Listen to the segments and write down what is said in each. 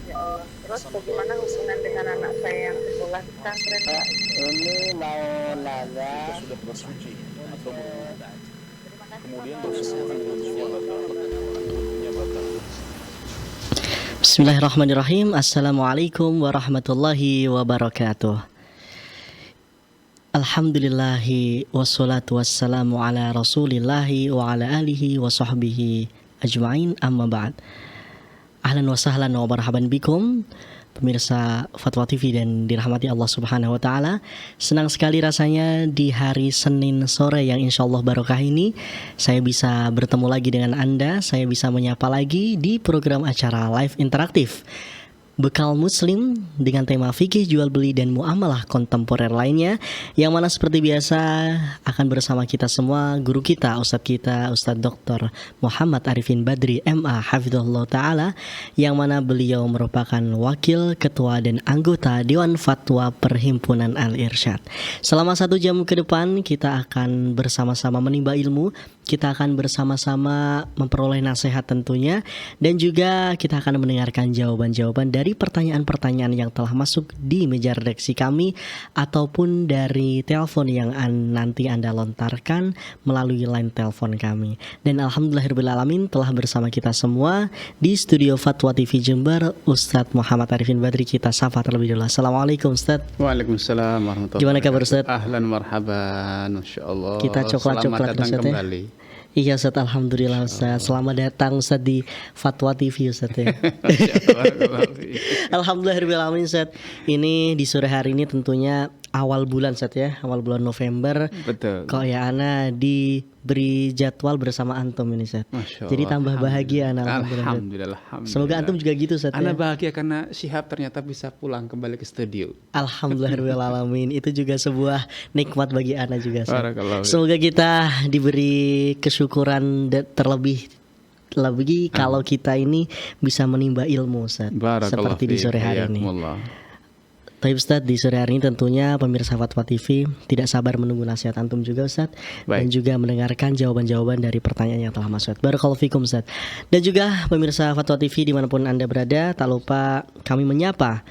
Ya Allah. Terus bagaimana hubungan dengan anak saya yang sekolah di pesantren? Ini mau nanya sudah bersuci atau berwudu, Terima kasih kemudian Bapak. bersentuhan dengan sesuatu wudhunya batal. Bismillahirrahmanirrahim. Assalamualaikum warahmatullahi wabarakatuh. Alhamdulillahi wassalatu wassalamu ala rasulillahi wa ala alihi wa sahbihi ajma'in, amma ba'd. Ahlan wa sahlan wa marhaban bikum pemirsa Fatwa TV dan dirahmati Allah Subhanahu wa taala. Senang sekali rasanya di hari Senin sore yang insyaallah barokah ini saya bisa bertemu lagi dengan Anda, saya bisa menyapa lagi di program acara live interaktif Bekal Muslim dengan tema fikih jual beli dan muamalah kontemporer lainnya, yang mana seperti biasa akan bersama kita semua guru kita, Ustadz Dr. Muhammad Arifin Badri MA Hafizahullah Ta'ala, yang mana beliau merupakan wakil ketua dan anggota Dewan Fatwa Perhimpunan Al-Irsyad. Selama 1 jam ke depan kita akan bersama-sama menimba ilmu, kita akan bersama-sama memperoleh nasihat tentunya, dan juga kita akan mendengarkan jawaban-jawaban dari pertanyaan-pertanyaan yang telah masuk di meja redaksi kami ataupun dari telepon yang nanti Anda lontarkan melalui line telepon kami. Dan alhamdulillahirrahmanirrahim telah bersama kita semua di studio Fatwa TV Jember Ustadz Muhammad Arifin Badri. Kita sapa terlebih dulu. Assalamualaikum Ustadz. Waalaikumsalam warahmatullahi Gimana kabar wabarakatuh. Ustadz? Ahlan marhaban, Masya Allah. Kita coklat-coklat Selamat datang Ustadz, ya? kembali. Iya Ustadz, alhamdulillah Ustadz. Selamat datang Ustadz di Fatwa TV Ustadz ya. Alhamdulillahirrahmanirrahim Ustadz. Ini di sore hari ini tentunya awal bulan Ustadz ya, awal bulan November. Betul. Kok ya Ana diberi jadwal bersama Antum ini Ustadz. Masya Allah. Jadi tambah bahagia Ana. Alhamdulillah. Semoga Antum juga gitu Ustadz Ana ya. bahagia karena Syihab ternyata bisa pulang kembali ke studio. Alhamdulillahirrahmanirrahim. Itu juga sebuah nikmat bagi Ana juga Ustadz. Barakallahu. Semoga kita diberi kesyukuran terlebih kalau kita ini bisa menimba ilmu Ustadz, Barakallahu seperti di sore hari ini. Hayakumullah. Tapi Ustadz, di sore hari ini tentunya pemirsa Fatwa TV tidak sabar menunggu nasihat Antum juga Ustadz, dan juga mendengarkan jawaban-jawaban dari pertanyaan yang telah masuk. Barakallahu fikum Ustadz. Dan juga pemirsa Fatwa TV dimanapun Anda berada, tak lupa kami menyapa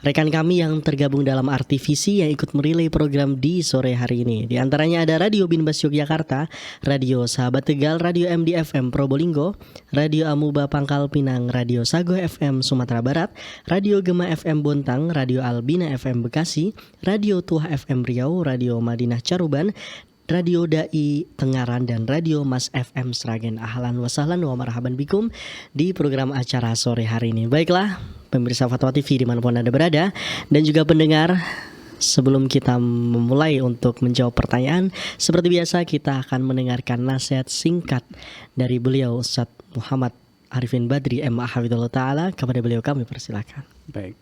rekan kami yang tergabung dalam RTVC yang ikut merilai program di sore hari ini. Di antaranya ada Radio Binbas Yogyakarta, Radio Sahabat Tegal, Radio MDFM Probolinggo, Radio Amuba Pangkal Pinang, Radio Sago FM Sumatera Barat, Radio Gema FM Bontang, Radio Albina FM Bekasi, Radio Tuah FM Riau, Radio Madinah Caruban, Radio Dai Tengaran, dan Radio Mas FM Sragen. Ahlan wa sahlan wa marhaban bikum di program acara sore hari ini. Baiklah pemirsa Fatwa TV dimanapun Anda berada, dan juga pendengar, sebelum kita memulai untuk menjawab pertanyaan, seperti biasa kita akan mendengarkan nasihat singkat dari beliau Ustadz Muhammad Arifin Badri MA Hafizahullah Ta'ala. Kepada beliau kami persilakan. Baik.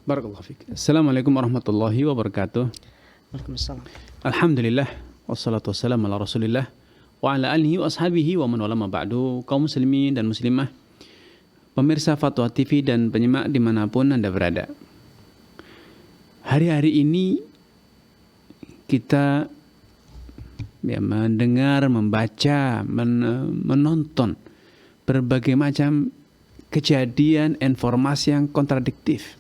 Barakallahu fiik. Assalamualaikum warahmatullahi wabarakatuh. Waalaikumsalam. Alhamdulillah wassalatu wassalamu ala Rasulillah wa ala alihi wa ashabihi wa man wala ma ba'du. Kaum muslimin dan muslimah, pemirsa Fatwa TV dan penyimak dimanapun Anda berada, hari-hari ini kita mendengar, membaca, menonton berbagai macam kejadian, informasi yang kontradiktif.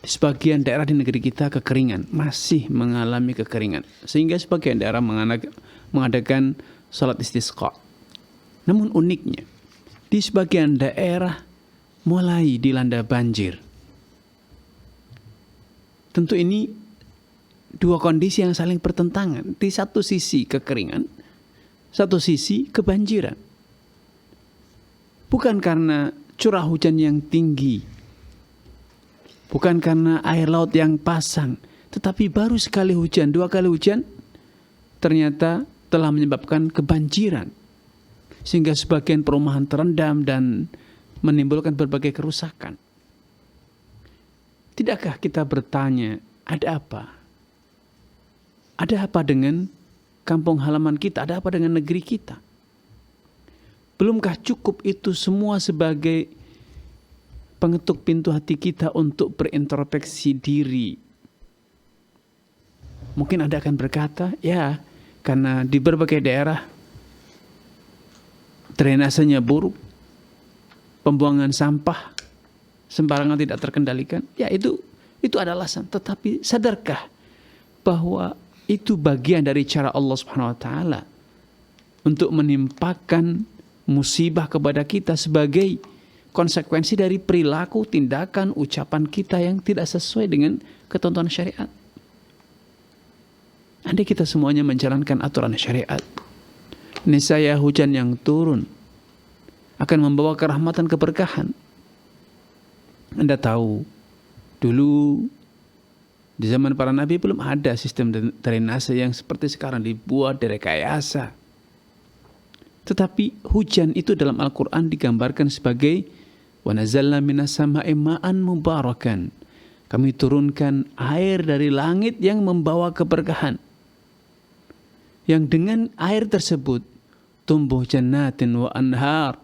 Di sebagian daerah di negeri kita kekeringan, masih mengalami kekeringan, sehingga sebagian daerah mengadakan salat istisqa. Namun uniknya, di sebagian daerah mulai dilanda banjir. Tentu ini dua kondisi yang saling bertentangan. Di satu sisi kekeringan, satu sisi kebanjiran. Bukan karena curah hujan yang tinggi, bukan karena air laut yang pasang, tetapi baru sekali hujan, 2 kali hujan ternyata telah menyebabkan kebanjiran, sehingga sebagian perumahan terendam dan menimbulkan berbagai kerusakan. Tidakkah kita bertanya, ada apa? Ada apa dengan kampung halaman kita? Ada apa dengan negeri kita? Belumkah cukup itu semua sebagai pengetuk pintu hati kita untuk berintrospeksi diri? Mungkin Anda akan berkata, ya, karena di berbagai daerah drainasenya buruk, pembuangan sampah sembarangan tidak terkendalikan, ya itu ada alasan. Tetapi sadarkah bahwa itu bagian dari cara Allah Subhanahu wa taala untuk menimpakan musibah kepada kita sebagai konsekuensi dari perilaku, tindakan, ucapan kita yang tidak sesuai dengan ketentuan syariat. Andai kita semuanya menjalankan aturan syariat, niscaya hujan yang turun akan membawa kerahmatan, keberkahan. Anda tahu, dulu di zaman para nabi belum ada sistem drainase yang seperti sekarang dibuat, direkayasa. Tetapi hujan itu dalam Al-Quran digambarkan sebagai wa nazzalna minas sama'i ma'an mubarakan. Kami turunkan air dari langit yang membawa keberkahan. Yang dengan air tersebut tumbuh jannatin wa anhar,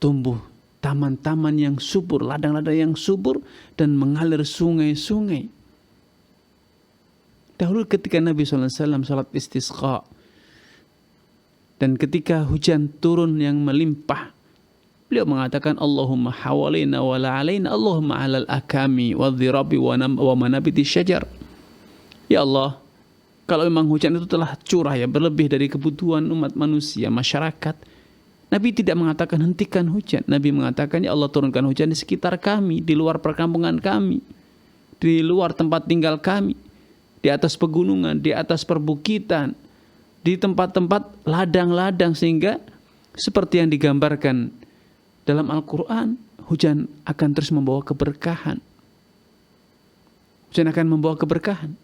tumbuh taman-taman yang subur, ladang-ladang yang subur, dan mengalir sungai-sungai. Dahulu ketika Nabi SAW salat istisqa, dan ketika hujan turun yang melimpah, beliau mengatakan Allahumma hawalina wa la alaina, Allahumma alal akami wa dhirabi wa manabiti syajar. Ya Allah, kalau memang hujan itu telah curah ya, berlebih dari kebutuhan umat manusia, masyarakat, Nabi tidak mengatakan hentikan hujan. Nabi mengatakan, ya Allah, turunkan hujan di sekitar kami, di luar perkampungan kami, di luar tempat tinggal kami, di atas pegunungan, di atas perbukitan, di tempat-tempat ladang-ladang, sehingga seperti yang digambarkan dalam Al-Quran, hujan akan terus membawa keberkahan. Hujan akan membawa keberkahan.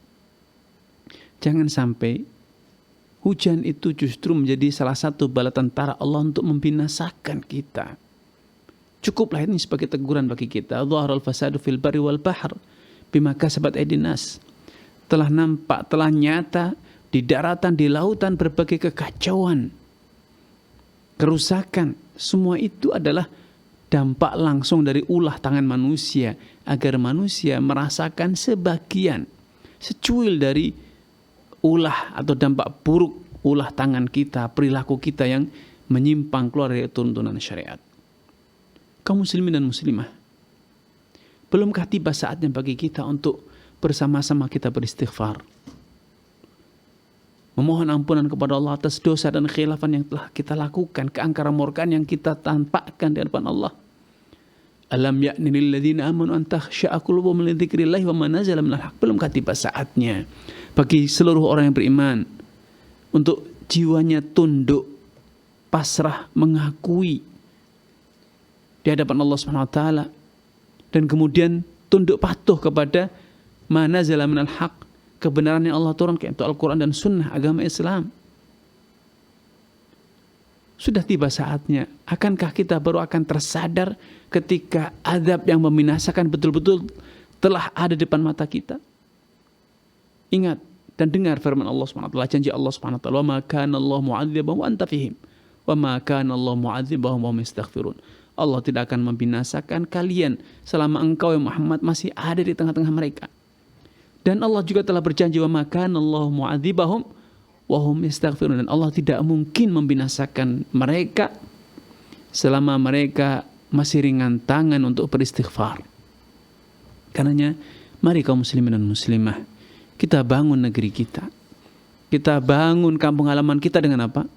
Jangan sampai hujan itu justru menjadi salah satu bala tentara Allah untuk membinasakan kita. Cukuplah ini sebagai teguran bagi kita. Dhaharal fasadu fil barri wal bahr bima kasabat aydin nas. Telah nampak, telah nyata di daratan, di lautan berbagai kekacauan, kerusakan. Semua itu adalah dampak langsung dari ulah tangan manusia, agar manusia merasakan sebagian, secuil dari ulah atau dampak buruk ulah tangan kita, perilaku kita yang menyimpang keluar dari tuntunan syariat. Kaum muslimin dan muslimah, belumkah tiba saatnya bagi kita untuk bersama-sama kita beristighfar, memohon ampunan kepada Allah atas dosa dan khilafan yang telah kita lakukan, keangkara murkaan yang kita tampakkan di hadapan Allah. Alam ya'ni lil ladzina amanu an takhsha'a qulubuhum li dzikrillahi wa ma nazala minal haqq. Belumkah tiba saatnya bagi seluruh orang yang beriman untuk jiwanya tunduk, pasrah, mengakui di hadapan Allah Subhanahu wa taala, dan kemudian tunduk patuh kepada ma nazala minal haqq, kebenaran yang Allah turunkan, yaitu Al-Quran dan Sunnah, agama Islam. Sudah tiba saatnya. Akankah kita baru akan tersadar ketika azab yang membinasakan betul-betul telah ada di depan mata kita? Ingat dan dengar firman Allah SWT, janji Allah SWT, wa ma kana Allah mu'adzibahum wa anta fihim, wa ma kana Allah mu'adzibahum wa hum yastaghfirun. Allah tidak akan membinasakan kalian selama engkau ya Muhammad masih ada di tengah-tengah mereka. Dan Allah juga telah berjanji, wa ma kana Allah mu'adzibahum wa hum yastaghfirun, dan Allah tidak mungkin membinasakan mereka selama mereka masih ringan tangan untuk beristighfar. Karenanya mari kaum muslimin dan muslimah, kita bangun negeri kita. Kita bangun kampung halaman kita dengan apa?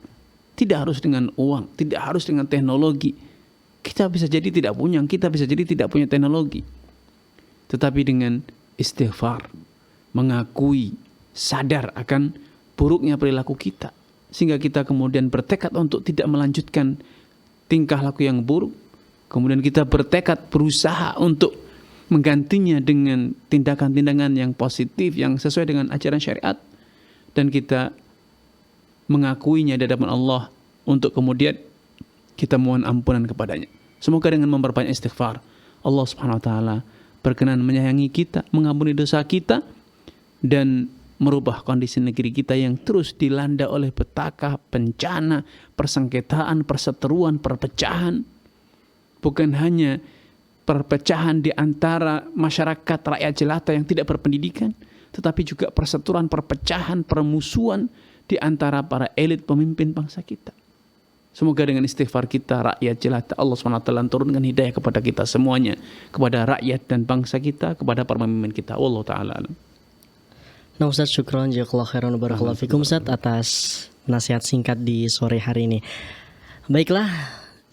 Tidak harus dengan uang, tidak harus dengan teknologi. Kita bisa jadi tidak punya, kita bisa jadi tidak punya teknologi. Tetapi dengan istighfar, mengakui, sadar akan buruknya perilaku kita, sehingga kita kemudian bertekad untuk tidak melanjutkan tingkah laku yang buruk. Kemudian kita bertekad berusaha untuk menggantinya dengan tindakan-tindakan yang positif, yang sesuai dengan ajaran syariat, dan kita mengakuinya di hadapan Allah untuk kemudian kita mohon ampunan kepadanya. Semoga dengan memperbanyak istighfar, Allah Subhanahu wa taala berkenan menyayangi kita, mengampuni dosa kita, dan merubah kondisi negeri kita yang terus dilanda oleh petaka, bencana, persengketaan, perseteruan, perpecahan. Bukan hanya perpecahan di antara masyarakat rakyat jelata yang tidak berpendidikan, tetapi juga perseteruan, perpecahan, permusuhan di antara para elit pemimpin bangsa kita. Semoga dengan istighfar kita, rakyat jelata Allah SWT turunkan hidayah kepada kita semuanya, kepada rakyat dan bangsa kita, kepada para pemimpin kita. Wallahu ta'ala alam. Nah Ustaz, syukron, jazakallahu khairan, barakallahu fikum Ustaz atas nasihat singkat di sore hari ini. Baiklah,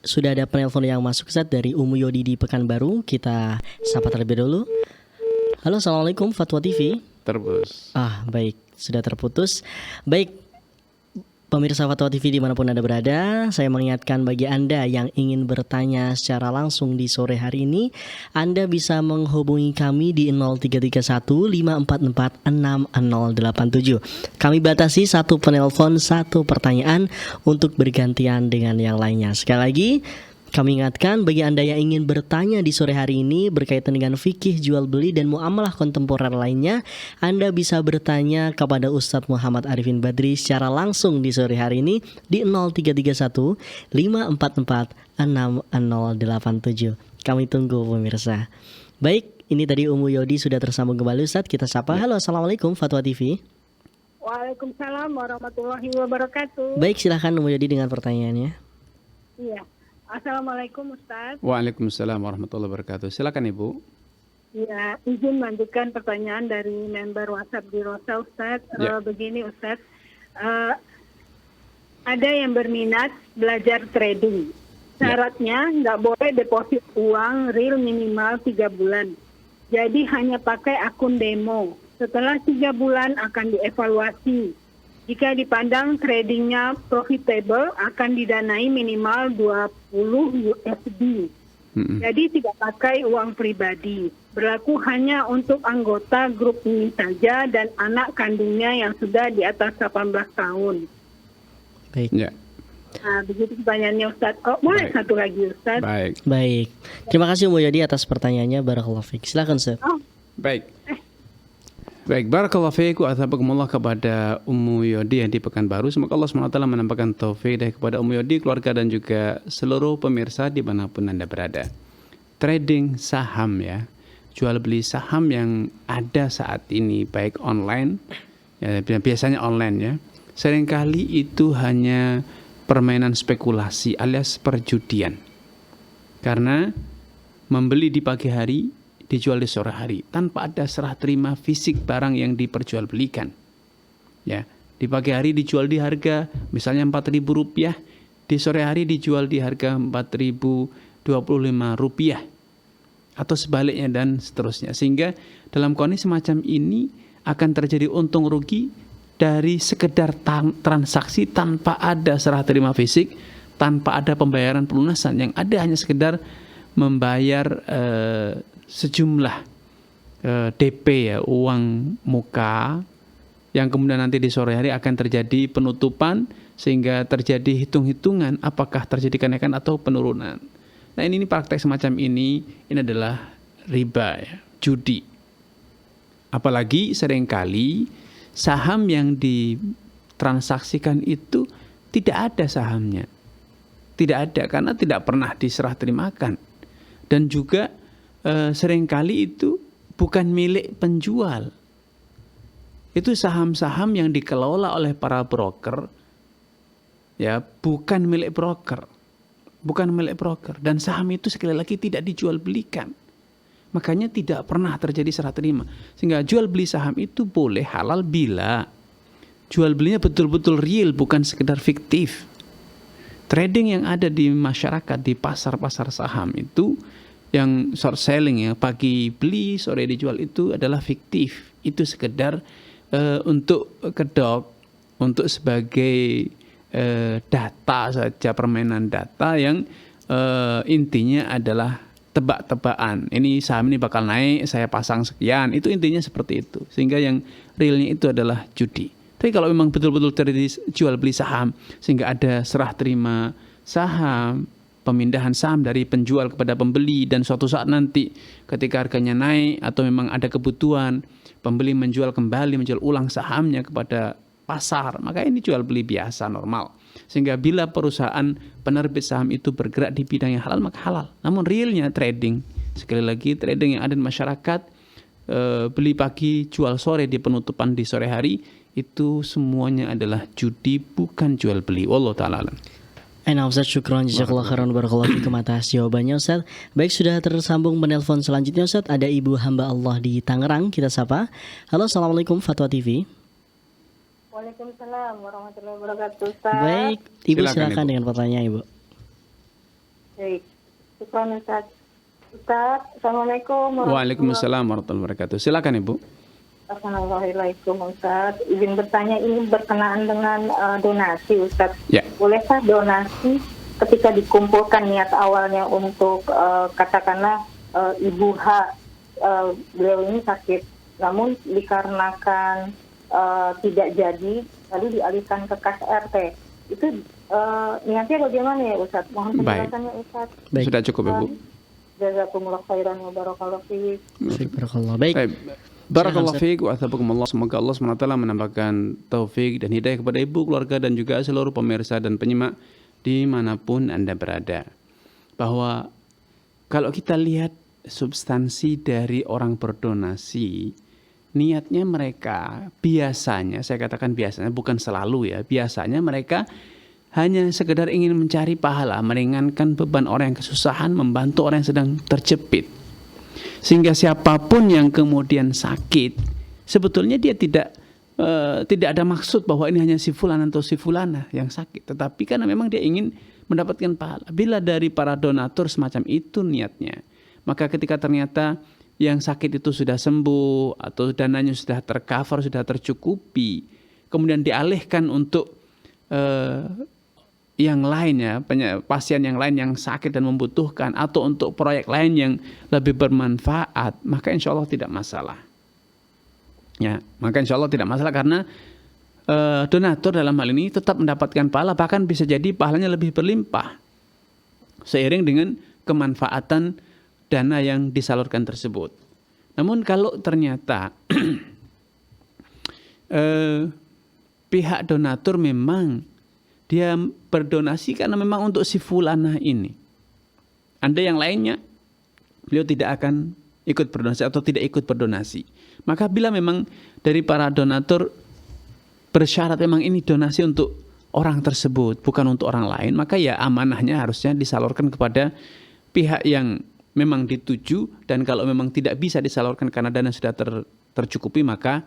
sudah ada penelpon yang masuk Ustaz dari Umu Yodi di Pekanbaru. Kita sapa terlebih dahulu. Halo, Assalamualaikum, Fatwa TV. Terus. Baik, sudah terputus. Baik, pemirsa Fatwa TV dimanapun Anda berada, saya mengingatkan bagi Anda yang ingin bertanya secara langsung di sore hari ini, Anda bisa menghubungi kami di 0331 544 6087. Kami batasi satu penelpon, satu pertanyaan untuk bergantian dengan yang lainnya. Sekali lagi, kami ingatkan bagi Anda yang ingin bertanya di sore hari ini berkaitan dengan fikih jual beli dan muamalah kontemporer lainnya, Anda bisa bertanya kepada Ustadz Muhammad Arifin Badri secara langsung di sore hari ini di 0331 544 6087. Kami tunggu pemirsa. Baik, ini tadi Umu Yodi sudah tersambung kembali Ustadz. Kita sapa. Halo, Assalamualaikum Fatwa TV. Waalaikumsalam warahmatullahi wabarakatuh. Baik, silahkan Umu Yodi dengan pertanyaannya. Iya. Assalamualaikum Ustaz. Waalaikumsalam warahmatullahi wabarakatuh. Silakan Ibu. Ya, izin melanjutkan pertanyaan dari member WhatsApp di Rosa Ustaz. Ya. Begini Ustaz, ada yang berminat belajar trading. Syaratnya nggak boleh deposit uang real minimal 3 bulan. Jadi hanya pakai akun demo. Setelah 3 bulan akan dievaluasi. Jika dipandang tradingnya profitable, akan didanai minimal 20 USD. Jadi tidak pakai uang pribadi. Berlaku hanya untuk anggota grup ini saja dan anak kandungnya yang sudah di atas 18 tahun. Baik. Ya. Nah, begitu pertanyaannya Ustaz. Oh, boleh Baik. satu lagi Ustaz? Baik. Terima kasih Umu Yodi atas pertanyaannya. Barakallahu fiik. Silakan Ustaz. Oh, Baik. Baik, barakallahu fiikum wa athabakumullah kepada Ummu Yodi yang di Pekanbaru. Semoga Allah SWT menampakkan taufik kepada Ummu Yodi, keluarga dan juga seluruh pemirsa dimanapun Anda berada. Trading saham ya, jual beli saham yang ada saat ini baik online, ya, biasanya online ya. Seringkali itu hanya permainan spekulasi alias perjudian. Karena membeli di pagi hari, dijual di sore hari tanpa ada serah terima fisik barang yang diperjualbelikan. Ya, di pagi hari dijual di harga misalnya Rp4.000, di sore hari dijual di harga Rp4.025 atau sebaliknya dan seterusnya. Sehingga dalam kondisi semacam ini akan terjadi untung rugi dari sekedar transaksi tanpa ada serah terima fisik, tanpa ada pembayaran pelunasan, yang ada hanya sekedar membayar sejumlah DP ya, uang muka, yang kemudian nanti di sore hari akan terjadi penutupan sehingga terjadi hitung-hitungan apakah terjadi kenaikan atau penurunan. Nah ini praktek semacam ini adalah riba ya, judi. Apalagi seringkali saham yang ditransaksikan itu tidak ada sahamnya. Tidak ada karena tidak pernah diserah terimakan. Dan juga seringkali itu bukan milik penjual. Itu saham-saham yang dikelola oleh para broker, ya, bukan milik broker. Bukan milik broker. Dan saham itu sekali lagi tidak dijual belikan. Makanya tidak pernah terjadi serah terima. Sehingga jual beli saham itu boleh halal bila jual belinya betul-betul real, bukan sekedar fiktif. Trading yang ada di masyarakat, di pasar-pasar saham itu, yang short selling ya, pagi beli sore dijual, itu adalah fiktif. Itu sekedar untuk kedok, untuk sebagai data saja, permainan data yang intinya adalah tebak-tebakan. Ini saham ini bakal naik, saya pasang sekian. Itu intinya seperti itu. Sehingga yang realnya itu adalah judi. Tapi kalau memang betul-betul terjadi jual beli saham sehingga ada serah terima saham, pemindahan saham dari penjual kepada pembeli, dan suatu saat nanti ketika harganya naik atau memang ada kebutuhan, pembeli menjual kembali, menjual ulang sahamnya kepada pasar, maka ini jual beli biasa normal. Sehingga bila perusahaan penerbit saham itu bergerak di bidang yang halal, maka halal. Namun realnya trading, sekali lagi trading yang ada di masyarakat, beli pagi jual sore di penutupan di sore hari, itu semuanya adalah judi, bukan jual beli. Wallahu ta'ala alam. Nah Ustaz, syukron jazakallahu khairan barakallahu fikum atas jawabannya Ustaz. Baik, sudah tersambung penelpon selanjutnya Ustaz. Ada Ibu hamba Allah di Tangerang, kita sapa. Halo, Assalamualaikum Fatwa TV. Waalaikumsalam warahmatullahi wabarakatuh, Ustaz. Baik, Ibu Silakan, silakan Ibu. dengan pertanyaan Ibu. Baik. Syukran, Ustaz. Ustaz, Assalamualaikum Waalaikumsalam warahmatullahi wabarakatuh. Silakan Ibu. Assalamualaikum Ustaz. Izin bertanya, ini berkenaan dengan donasi Ustaz. Ya. Bolehkah donasi ketika dikumpulkan niat awalnya untuk katakanlah Ibu H, beliau ini sakit, namun dikarenakan tidak jadi, lalu dialihkan ke kas RT. Itu niatnya bagaimana ya Ustaz? Mohon Baik. penjelasannya Ustaz. Baik. Sudah cukup Ibu. Jazakumullah khairan wa barakallahu fiik. Baik, barakallahu. Baik. Baik. Barakallahu fiik wa athabakumullah. Semoga Allah SWT menambahkan taufik dan hidayah kepada ibu, keluarga dan juga seluruh pemirsa dan penyimak dimanapun Anda berada. Bahwa kalau kita lihat substansi dari orang berdonasi, niatnya mereka biasanya, saya katakan biasanya bukan selalu ya, biasanya mereka hanya sekedar ingin mencari pahala, meringankan beban orang yang kesusahan, membantu orang yang sedang terjepit. Sehingga siapapun yang kemudian sakit, sebetulnya dia tidak ada maksud bahwa ini hanya si fulan atau si fulana yang sakit, tetapi karena memang dia ingin mendapatkan pahala. Bila dari para donatur semacam itu niatnya, maka ketika ternyata yang sakit itu sudah sembuh atau dananya sudah tercover, sudah tercukupi, kemudian dialihkan untuk yang lainnya, pasien yang lain yang sakit dan membutuhkan, atau untuk proyek lain yang lebih bermanfaat, maka insya Allah tidak masalah. Ya, maka insya Allah tidak masalah karena donatur dalam hal ini tetap mendapatkan pahala, bahkan bisa jadi pahalanya lebih berlimpah seiring dengan kemanfaatan dana yang disalurkan tersebut. Namun kalau ternyata pihak donatur memang dia berdonasi karena memang untuk si fulana ini, Anda yang lainnya beliau tidak akan ikut berdonasi atau tidak ikut berdonasi, maka bila memang dari para donatur bersyarat memang ini donasi untuk orang tersebut bukan untuk orang lain, maka ya amanahnya harusnya disalurkan kepada pihak yang memang dituju, dan kalau memang tidak bisa disalurkan karena dana sudah tercukupi, maka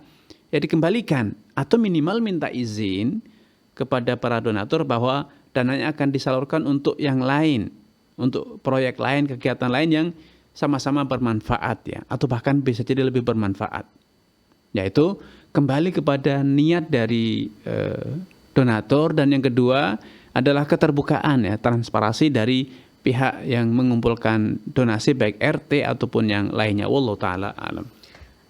ya dikembalikan atau minimal minta izin kepada para donatur bahwa dananya akan disalurkan untuk yang lain, untuk proyek lain, kegiatan lain yang sama-sama bermanfaat ya, atau bahkan bisa jadi lebih bermanfaat. Yaitu kembali kepada niat dari donatur, dan yang kedua adalah keterbukaan ya, transparansi dari pihak yang mengumpulkan donasi baik RT ataupun yang lainnya. Wallahu taala alam.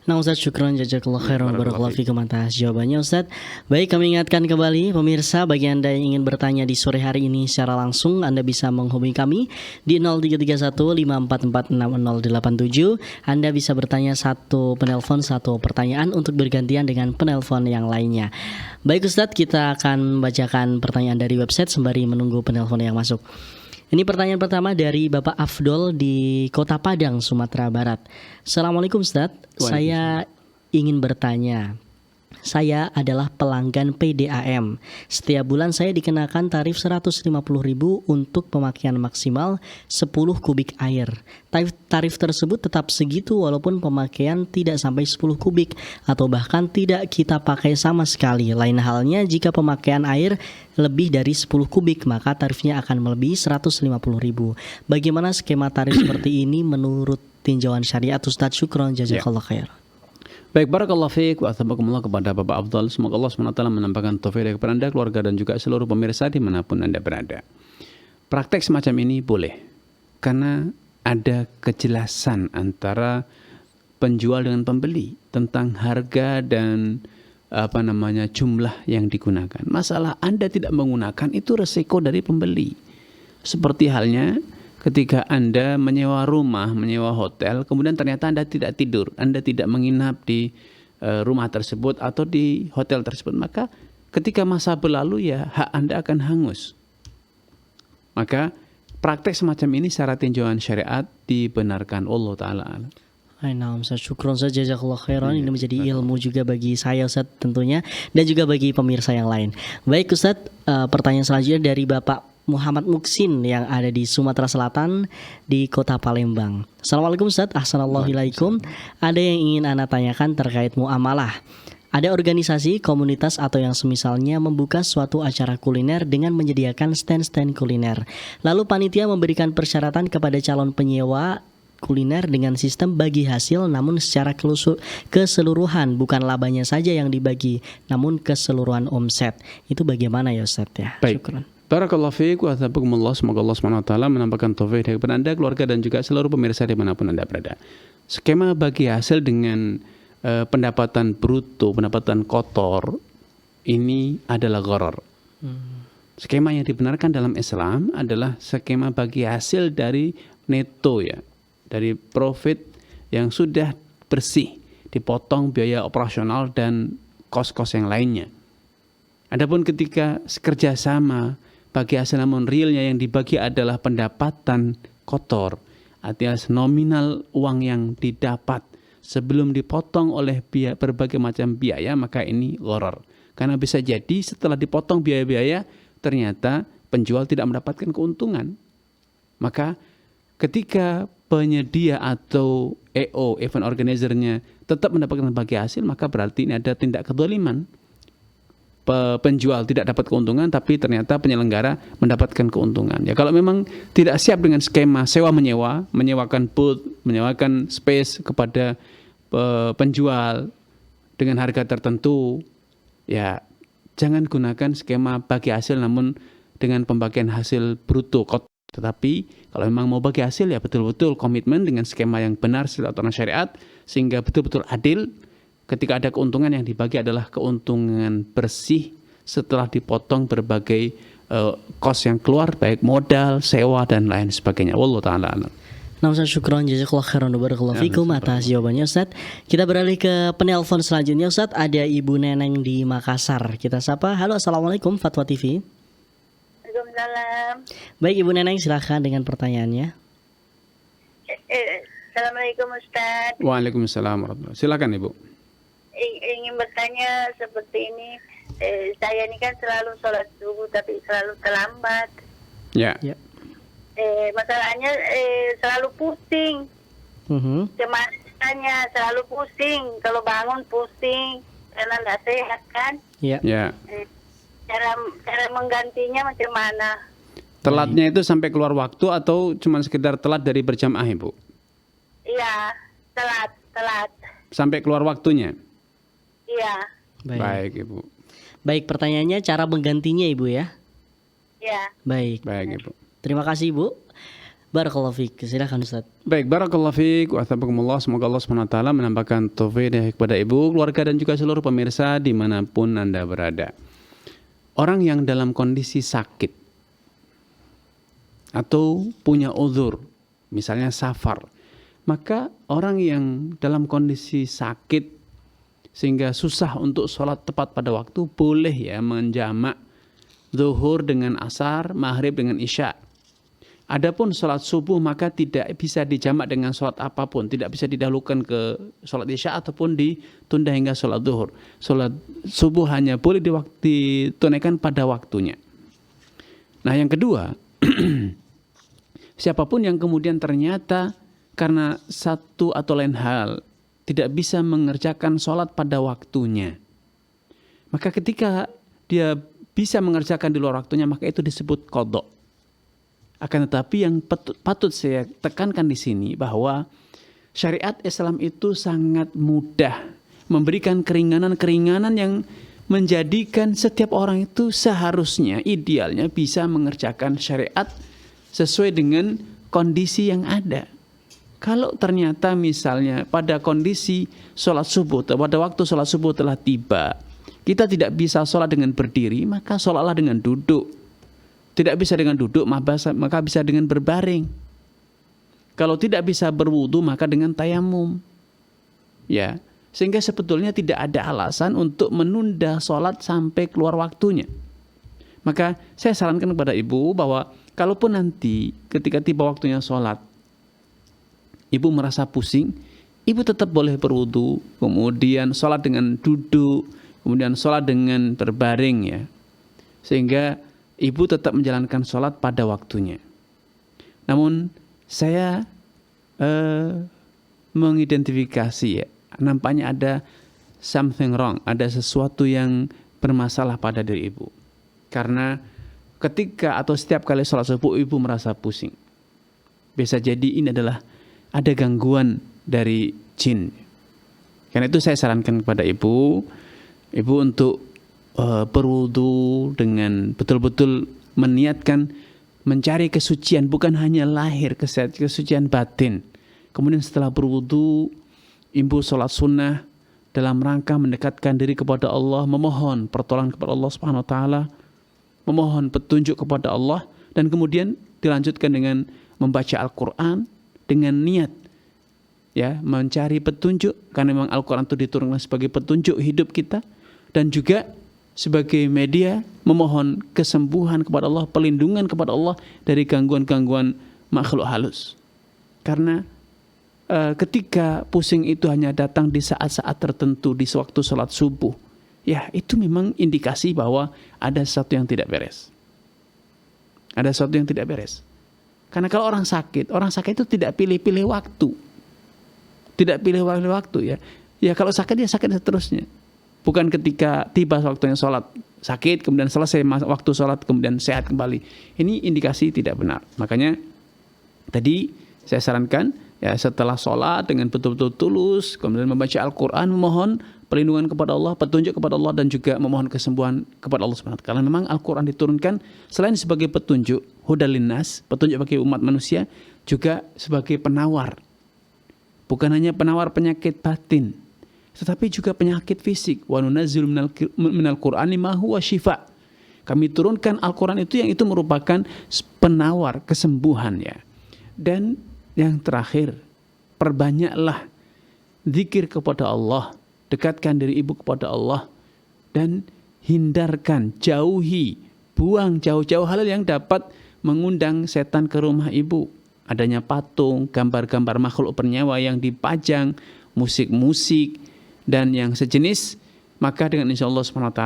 Nah Ustaz, syukran jazakallahu khairan barakallahu fikum atas jawabannya Ustaz. Baik, kami ingatkan kembali pemirsa, bagi Anda yang ingin bertanya di sore hari ini secara langsung, Anda bisa menghubungi kami di 033154460087. Anda bisa bertanya satu penelpon, satu pertanyaan untuk bergantian dengan penelpon yang lainnya. Baik Ustaz, kita akan membacakan pertanyaan dari website sembari menunggu penelpon yang masuk. Ini pertanyaan pertama dari Bapak Afdol di Kota Padang, Sumatera Barat. Assalamualaikum Ustaz, saya ingin bertanya. Saya adalah pelanggan PDAM. Setiap bulan saya dikenakan tarif 150.000 untuk pemakaian maksimal 10 kubik air. Tarif tersebut tetap segitu walaupun pemakaian tidak sampai 10 kubik atau bahkan tidak kita pakai sama sekali. Lain halnya jika pemakaian air lebih dari 10 kubik, maka tarifnya akan melebihi 150.000. Bagaimana skema tarif seperti ini menurut tinjauan syariat Ustaz? Syukron jazakallah khair. Baik, barakallahu fiik wa athabakumullah kepada Bapak Afdal. Semoga Allah SWT menambahkan taufik kepada Anda, keluarga dan juga seluruh pemirsa dimanapun Anda berada. Praktek semacam ini boleh karena ada kejelasan antara penjual dengan pembeli tentang harga dan jumlah yang digunakan. Masalah Anda tidak menggunakan itu resiko dari pembeli. Seperti halnya ketika Anda menyewa rumah, menyewa hotel, kemudian ternyata Anda tidak tidur, Anda tidak menginap di rumah tersebut atau di hotel tersebut, maka ketika masa berlalu ya hak Anda akan hangus. Maka praktek semacam ini secara tinjauan syariat dibenarkan. Allah Ta'ala. Nah, Ustaz, syukron saja, jazakallah khairan. Ini menjadi ilmu juga bagi saya Ustaz tentunya, dan juga bagi pemirsa yang lain. Baik Ustaz, pertanyaan selanjutnya dari Bapak Muhammad Muksin yang ada di Sumatera Selatan di Kota Palembang. Assalamualaikum Ustaz. Assalamualaikum. Ada yang ingin Ana tanyakan terkait muamalah. Ada organisasi, komunitas atau yang semisalnya membuka suatu acara kuliner dengan menyediakan stand-stand kuliner. Lalu panitia memberikan persyaratan kepada calon penyewa kuliner dengan sistem bagi hasil namun secara keseluruhan, bukan labanya saja yang dibagi namun keseluruhan omset. Itu bagaimana ya Ustaz ya? Baik. Syukran. Barakallahu fiik wa athabakumullah. Semoga Allah SWT menampakkan taufik kepada Anda, keluarga dan juga seluruh pemirsa dimanapun Anda berada. Skema bagi hasil dengan pendapatan bruto, pendapatan kotor ini adalah gharar. Skema yang dibenarkan dalam Islam adalah skema bagi hasil dari neto ya, dari profit yang sudah bersih, dipotong biaya operasional dan kos-kos yang lainnya. Adapun ketika kerjasama bagi hasil namun realnya yang dibagi adalah pendapatan kotor, artinya nominal uang yang didapat sebelum dipotong oleh berbagai macam biaya, maka ini gharar. Karena bisa jadi setelah dipotong biaya-biaya ternyata penjual tidak mendapatkan keuntungan. Maka ketika penyedia atau EO, event organizer-nya tetap mendapatkan bagi hasil, maka berarti ini ada tindak kezaliman. Penjual tidak dapat keuntungan, tapi ternyata penyelenggara mendapatkan keuntungan. Ya kalau memang tidak siap dengan skema sewa-menyewa, menyewakan booth, menyewakan space kepada penjual dengan harga tertentu, ya jangan gunakan skema bagi hasil namun dengan pembagian hasil bruto. Tetapi kalau memang mau bagi hasil ya betul-betul komitmen dengan skema yang benar sesuai aturan syariat sehingga betul-betul adil. Ketika ada keuntungan yang dibagi adalah keuntungan bersih setelah dipotong berbagai kos yang keluar baik modal, sewa dan lain sebagainya. Wallahu taala alam. Nah Ustaz, syukron jazakallah khairan wa barakallahu fikum atas jawabannya Ustaz. Kita beralih ke penelpon selanjutnya Ustaz. Ada Ibu Neneng di Makassar. Kita sapa. Halo, Assalamualaikum Fatwa TV. Waalaikumsalam. Baik Ibu Neneng, silahkan dengan pertanyaannya. Assalamualaikum Ustaz. Waalaikumsalam warahmatullahi. Silakan Ibu. Ingin bertanya seperti ini. Saya ini kan selalu sholat subuh tapi selalu terlambat. Ya. Ya. Masalahnya selalu pusing. Cemasnya selalu pusing. Kalau bangun pusing karena nggak sehat kan. Ya. Ya. Cara menggantinya macam mana? Telatnya itu sampai keluar waktu atau cuma sekedar telat dari berjamaah Ibu? Iya, telat. Sampai keluar waktunya? Iya. Baik Ibu. Baik, pertanyaannya cara menggantinya Ibu ya. Iya. Baik. Ibu. Terima kasih Ibu. Barakallahu fiik. Silakan Ustaz. Baik, barakallahu fiik wa athabakumullah. Semoga Allah SWT menampakkan taufik kepada Ibu, keluarga dan juga seluruh pemirsa dimanapun Anda berada. Orang yang dalam kondisi sakit atau punya uzur, misalnya safar, maka orang yang dalam kondisi sakit sehingga susah untuk sholat tepat pada waktu, boleh ya menjamak zuhur dengan asar, maghrib dengan isya. Adapun sholat subuh maka tidak bisa dijamak dengan sholat apapun, tidak bisa didahulukan ke sholat isya ataupun ditunda hingga sholat zuhur. Sholat subuh hanya boleh ditunaikan pada waktunya. Nah yang kedua, siapapun yang kemudian ternyata karena satu atau lain hal tidak bisa mengerjakan sholat pada waktunya, maka ketika dia bisa mengerjakan di luar waktunya maka itu disebut qadha. Akan tetapi yang patut saya tekankan di sini bahwa syariat Islam itu sangat mudah memberikan keringanan-keringanan yang menjadikan setiap orang itu seharusnya idealnya bisa mengerjakan syariat sesuai dengan kondisi yang ada. Kalau ternyata misalnya pada kondisi sholat subuh, pada waktu sholat subuh telah tiba, kita tidak bisa sholat dengan berdiri, maka sholatlah dengan duduk. Tidak bisa dengan duduk, maka bisa dengan berbaring. Kalau tidak bisa berwudu, maka dengan tayamum. Ya, sehingga sebetulnya tidak ada alasan untuk menunda sholat sampai keluar waktunya. Maka saya sarankan kepada ibu bahwa kalaupun nanti ketika tiba waktunya sholat, ibu merasa pusing, ibu tetap boleh berwudu, kemudian sholat dengan duduk, kemudian sholat dengan berbaring ya. Sehingga ibu tetap menjalankan sholat pada waktunya. Namun saya mengidentifikasi ya, nampaknya ada something wrong, ada sesuatu yang bermasalah pada diri ibu. Karena ketika atau setiap kali sholat subuh ibu merasa pusing. Bisa jadi ini adalah ada gangguan dari jin. Karena itu saya sarankan kepada ibu untuk berwudu dengan betul-betul meniatkan mencari kesucian, bukan hanya lahir, kesucian batin. Kemudian setelah berwudu, ibu sholat sunnah dalam rangka mendekatkan diri kepada Allah, memohon pertolongan kepada Allah Subhanahu wa taala, memohon petunjuk kepada Allah, dan kemudian dilanjutkan dengan membaca Al-Qur'an dengan niat ya, mencari petunjuk, karena memang Al-Qur'an itu diturunkan sebagai petunjuk hidup kita, dan juga sebagai media memohon kesembuhan kepada Allah, perlindungan kepada Allah dari gangguan-gangguan makhluk halus. Karena ketika pusing itu hanya datang di saat-saat tertentu, di waktu sholat subuh, ya itu memang indikasi bahwa ada sesuatu yang tidak beres. Ada sesuatu yang tidak beres. Karena kalau orang sakit itu tidak pilih-pilih waktu. Tidak pilih waktu ya. Ya kalau sakit ya sakit seterusnya. Bukan ketika tiba waktunya sholat sakit, kemudian selesai waktu sholat, kemudian sehat kembali. Ini indikasi tidak benar. Makanya tadi saya sarankan, ya setelah sholat dengan betul-betul tulus, kemudian membaca Al-Quran, memohon perlindungan kepada Allah, petunjuk kepada Allah, dan juga memohon kesembuhan kepada Allah SWT. Karena memang Al-Quran diturunkan selain sebagai petunjuk, hudal linnas, petunjuk bagi umat manusia, juga sebagai penawar. Bukan hanya penawar penyakit batin, tetapi juga penyakit fisik. Wa nunazzilu minal Qur'ani ma huwa syifa. Kami turunkan Al-Quran yang itu merupakan penawar kesembuhan ya. Dan yang terakhir, perbanyaklah zikir kepada Allah, dekatkan diri ibu kepada Allah, dan hindarkan, jauhi, buang jauh-jauh hal yang dapat mengundang setan ke rumah ibu. Adanya patung, gambar-gambar makhluk bernyawa yang dipajang, musik-musik, dan yang sejenis, maka dengan insya Allah SWT,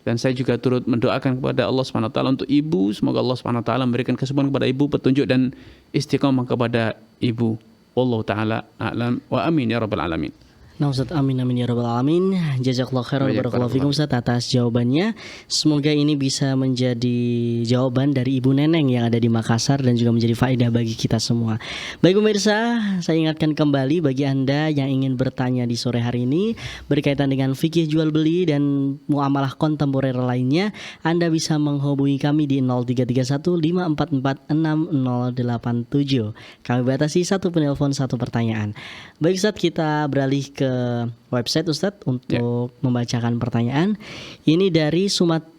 dan saya juga turut mendoakan kepada Allah SWT untuk ibu, semoga Allah SWT memberikan kesembuhan kepada ibu, petunjuk dan istiqamah kepada ibu. Allah Ta'ala a'lam wa amin ya rabbal alamin. Nah Ustaz, amin ya rabbal alamin. Jazakallahu khairan wa barakallahu fikum Ustaz atas jawabannya. Semoga ini bisa menjadi jawaban dari Ibu Neneng yang ada di Makassar dan juga menjadi faedah bagi kita semua. Baik pemirsa, saya ingatkan kembali bagi Anda yang ingin bertanya di sore hari ini berkaitan dengan fikih jual beli dan muamalah kontemporer lainnya, Anda bisa menghubungi kami di 0331 544 6087. Kami batasi satu penelpon satu pertanyaan. Baik Ustaz, kita beralih ke website Ustadz untuk membacakan pertanyaan. Ini dari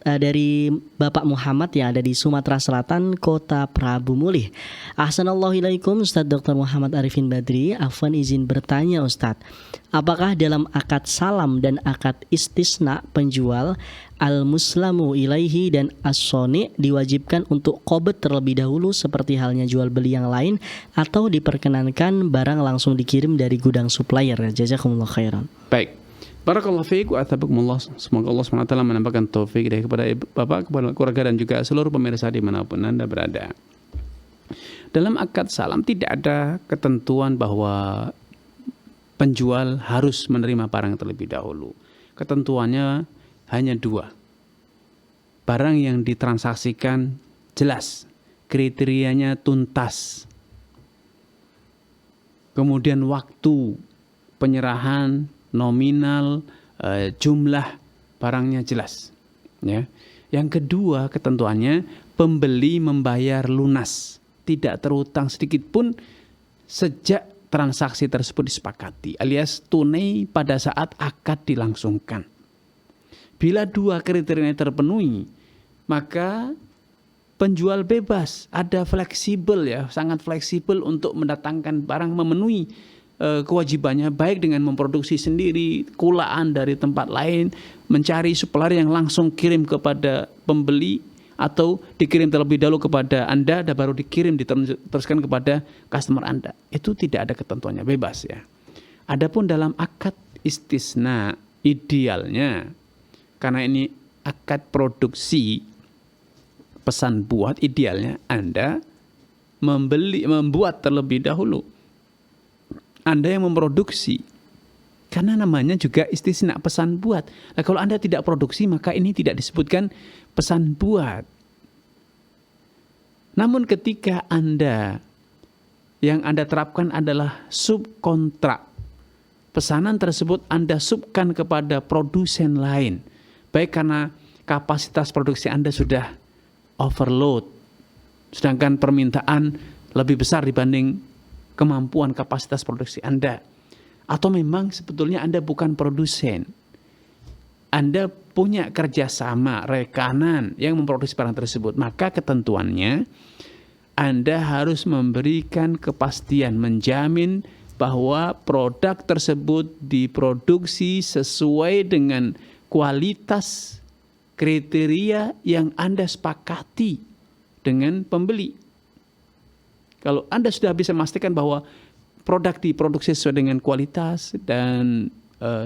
dari Bapak Muhammad yang ada di Sumatera Selatan, Kota Prabu Mulih. Ahsanallahilaikum Ustadz Dr. Muhammad Arifin Badri. Afwan izin bertanya Ustadz, apakah dalam akad salam dan akad istisna penjual al-muslamu ilaihi dan as-soni diwajibkan untuk qobet terlebih dahulu seperti halnya jual beli yang lain, atau diperkenankan barang langsung dikirim dari gudang supplier? Jazakumullah khairan. Baik. Barakallahu fiik wa athabakumullah. Semoga Allah SWT menambahkan taufik dari kepada Bapak, kepada keluarga, dan juga seluruh pemirsa dimanapun Anda berada. Dalam akad salam tidak ada ketentuan bahwa penjual harus menerima barang terlebih dahulu. Ketentuannya hanya dua. Barang yang ditransaksikan jelas, kriterianya tuntas. Kemudian waktu penyerahan, nominal, jumlah barangnya jelas. Ya. Yang kedua ketentuannya, pembeli membayar lunas, tidak terutang sedikit pun sejak transaksi tersebut disepakati, alias tunai pada saat akad dilangsungkan. Bila dua kriteria terpenuhi, maka penjual bebas, ada fleksibel ya, sangat fleksibel untuk mendatangkan barang, memenuhi kewajibannya, baik dengan memproduksi sendiri, kulaan dari tempat lain, mencari supplier yang langsung kirim kepada pembeli, atau dikirim terlebih dahulu kepada Anda dan baru dikirim diteruskan kepada customer Anda. Itu tidak ada ketentuannya, bebas ya. Adapun dalam akad istisna, idealnya karena ini akad produksi, pesan buat, idealnya Anda membuat terlebih dahulu. Anda yang memproduksi. Karena namanya juga istisna pesan buat. Nah, kalau Anda tidak produksi, maka ini tidak disebutkan pesan buat. Namun ketika yang Anda terapkan adalah subkontrak. Pesanan tersebut Anda subkan kepada produsen lain. Baik karena kapasitas produksi Anda sudah overload. Sedangkan permintaan lebih besar dibanding kemampuan kapasitas produksi Anda. Atau memang sebetulnya Anda bukan produsen. Anda punya kerjasama, rekanan yang memproduksi barang tersebut. Maka ketentuannya Anda harus memberikan kepastian, menjamin bahwa produk tersebut diproduksi sesuai dengan kualitas kriteria yang Anda sepakati dengan pembeli. Kalau Anda sudah bisa memastikan bahwa produk diproduksi sesuai dengan kualitas dan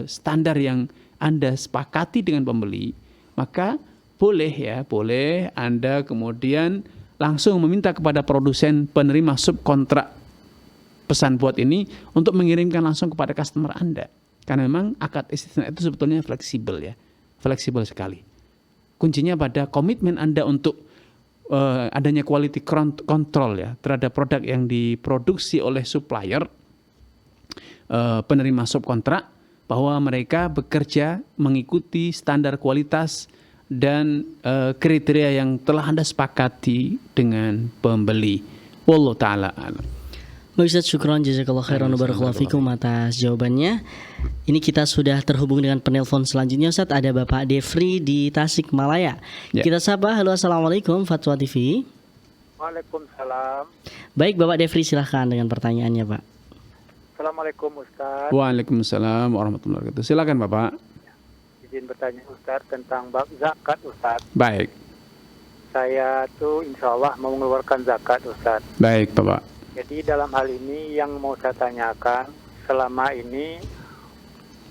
standar yang Anda sepakati dengan pembeli, maka boleh Anda kemudian langsung meminta kepada produsen penerima subkontrak pesan buat ini untuk mengirimkan langsung kepada customer Anda. Karena memang akad istisna itu sebetulnya fleksibel ya. Fleksibel sekali. Kuncinya pada komitmen Anda untuk adanya quality control ya terhadap produk yang diproduksi oleh supplier, penerima subkontrak, bahwa mereka bekerja mengikuti standar kualitas dan kriteria yang telah Anda sepakati dengan pembeli. Wallahu ta'ala a'lam. Baik Ustaz, syukron jazakallah khairan wa barakallahu fikum atas jawabannya. Ini kita sudah terhubung dengan penelpon selanjutnya Ustaz. Ada Bapak Defri di Tasikmalaya. Ya. Kita sapa. Halo, assalamualaikum Fatwa TV. Waalaikumsalam. Baik Bapak Defri, silahkan dengan pertanyaannya Pak. Assalamualaikum Ustaz. Waalaikumsalam warahmatullahi wabarakatuh. Silakan Bapak. Izin bertanya Ustaz tentang bab zakat Ustaz. Baik. Saya tuh insya Allah mau mengeluarkan zakat Ustaz. Baik Bapak. Jadi dalam hal ini yang mau saya tanyakan, selama ini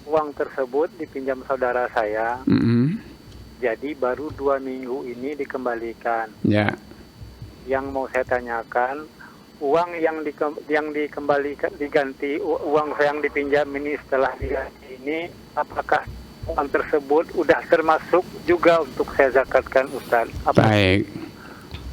uang tersebut dipinjam saudara saya, jadi baru 2 minggu ini dikembalikan. Ya. Yang mau saya tanyakan, uang yang dikembalikan diganti uang yang dipinjam ini setelah diganti ini, apakah uang tersebut udah termasuk juga untuk saya zakatkan Ustaz? Baik.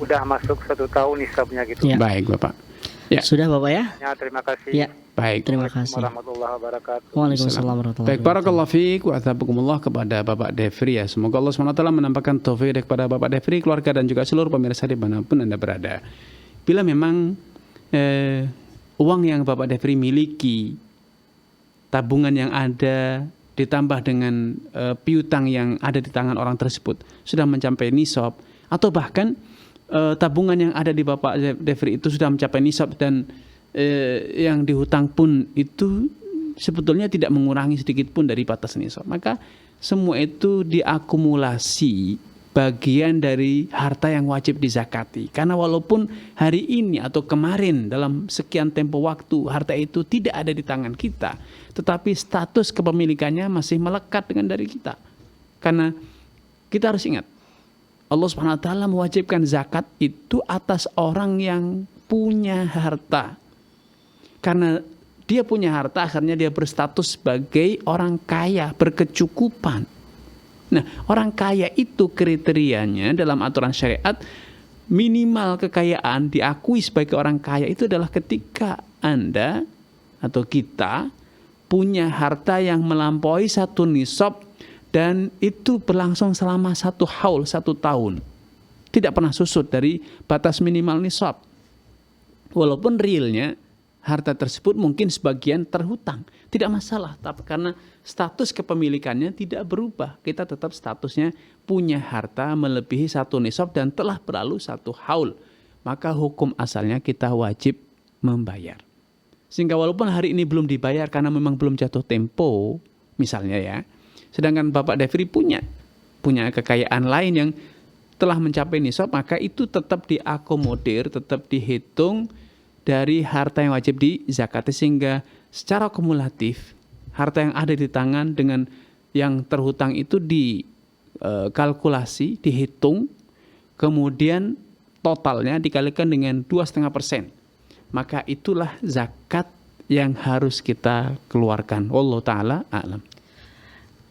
Udah masuk 1 tahun nisabnya gitu. Ya. Baik Bapak. Ya. Sudah Bapak ya? Ya, terima kasih. Ya. Baik. Terima kasih. Warahmatullahi wabarakatuh. Waalaikumsalam warahmatullahi Baik, barakallahu fiik wa athabakumullah kepada Bapak Defri ya. Semoga Allah SWT menampakkan taufik kepada Bapak Defri, keluarga dan juga seluruh pemirsa dimanapun Anda berada. Bila memang uang yang Bapak Defri miliki, tabungan yang ada ditambah dengan piutang yang ada di tangan orang tersebut sudah mencapai nisab, atau bahkan tabungan yang ada di Bapak Defri itu sudah mencapai nisab dan yang dihutang pun itu sebetulnya tidak mengurangi sedikit pun dari batas nisab, maka semua itu diakumulasi bagian dari harta yang wajib dizakati. Karena walaupun hari ini atau kemarin dalam sekian tempo waktu harta itu tidak ada di tangan kita, tetapi status kepemilikannya masih melekat dengan dari kita. Karena kita harus ingat, Allah Subhanahu wa taala mewajibkan zakat itu atas orang yang punya harta. Karena dia punya harta, akhirnya dia berstatus sebagai orang kaya, berkecukupan. Nah, orang kaya itu kriterianya dalam aturan syariat, minimal kekayaan diakui sebagai orang kaya itu adalah ketika Anda atau kita punya harta yang melampaui 1 nisab dan itu berlangsung selama 1 haul, 1 tahun. Tidak pernah susut dari batas minimal nisab. Walaupun realnya harta tersebut mungkin sebagian terhutang. Tidak masalah, tapi karena status kepemilikannya tidak berubah. Kita tetap statusnya punya harta melebihi 1 nisab dan telah berlalu 1 haul. Maka hukum asalnya kita wajib membayar. Sehingga walaupun hari ini belum dibayar karena memang belum jatuh tempo, misalnya ya, sedangkan Bapak Defri punya kekayaan lain yang telah mencapai nisab, maka itu tetap diakomodir, tetap dihitung dari harta yang wajib dizakati, sehingga secara kumulatif harta yang ada di tangan dengan yang terhutang itu dikalkulasi, dihitung, kemudian totalnya dikalikan dengan 2,5%, maka itulah zakat yang harus kita keluarkan. Wallahu ta'ala a'lam.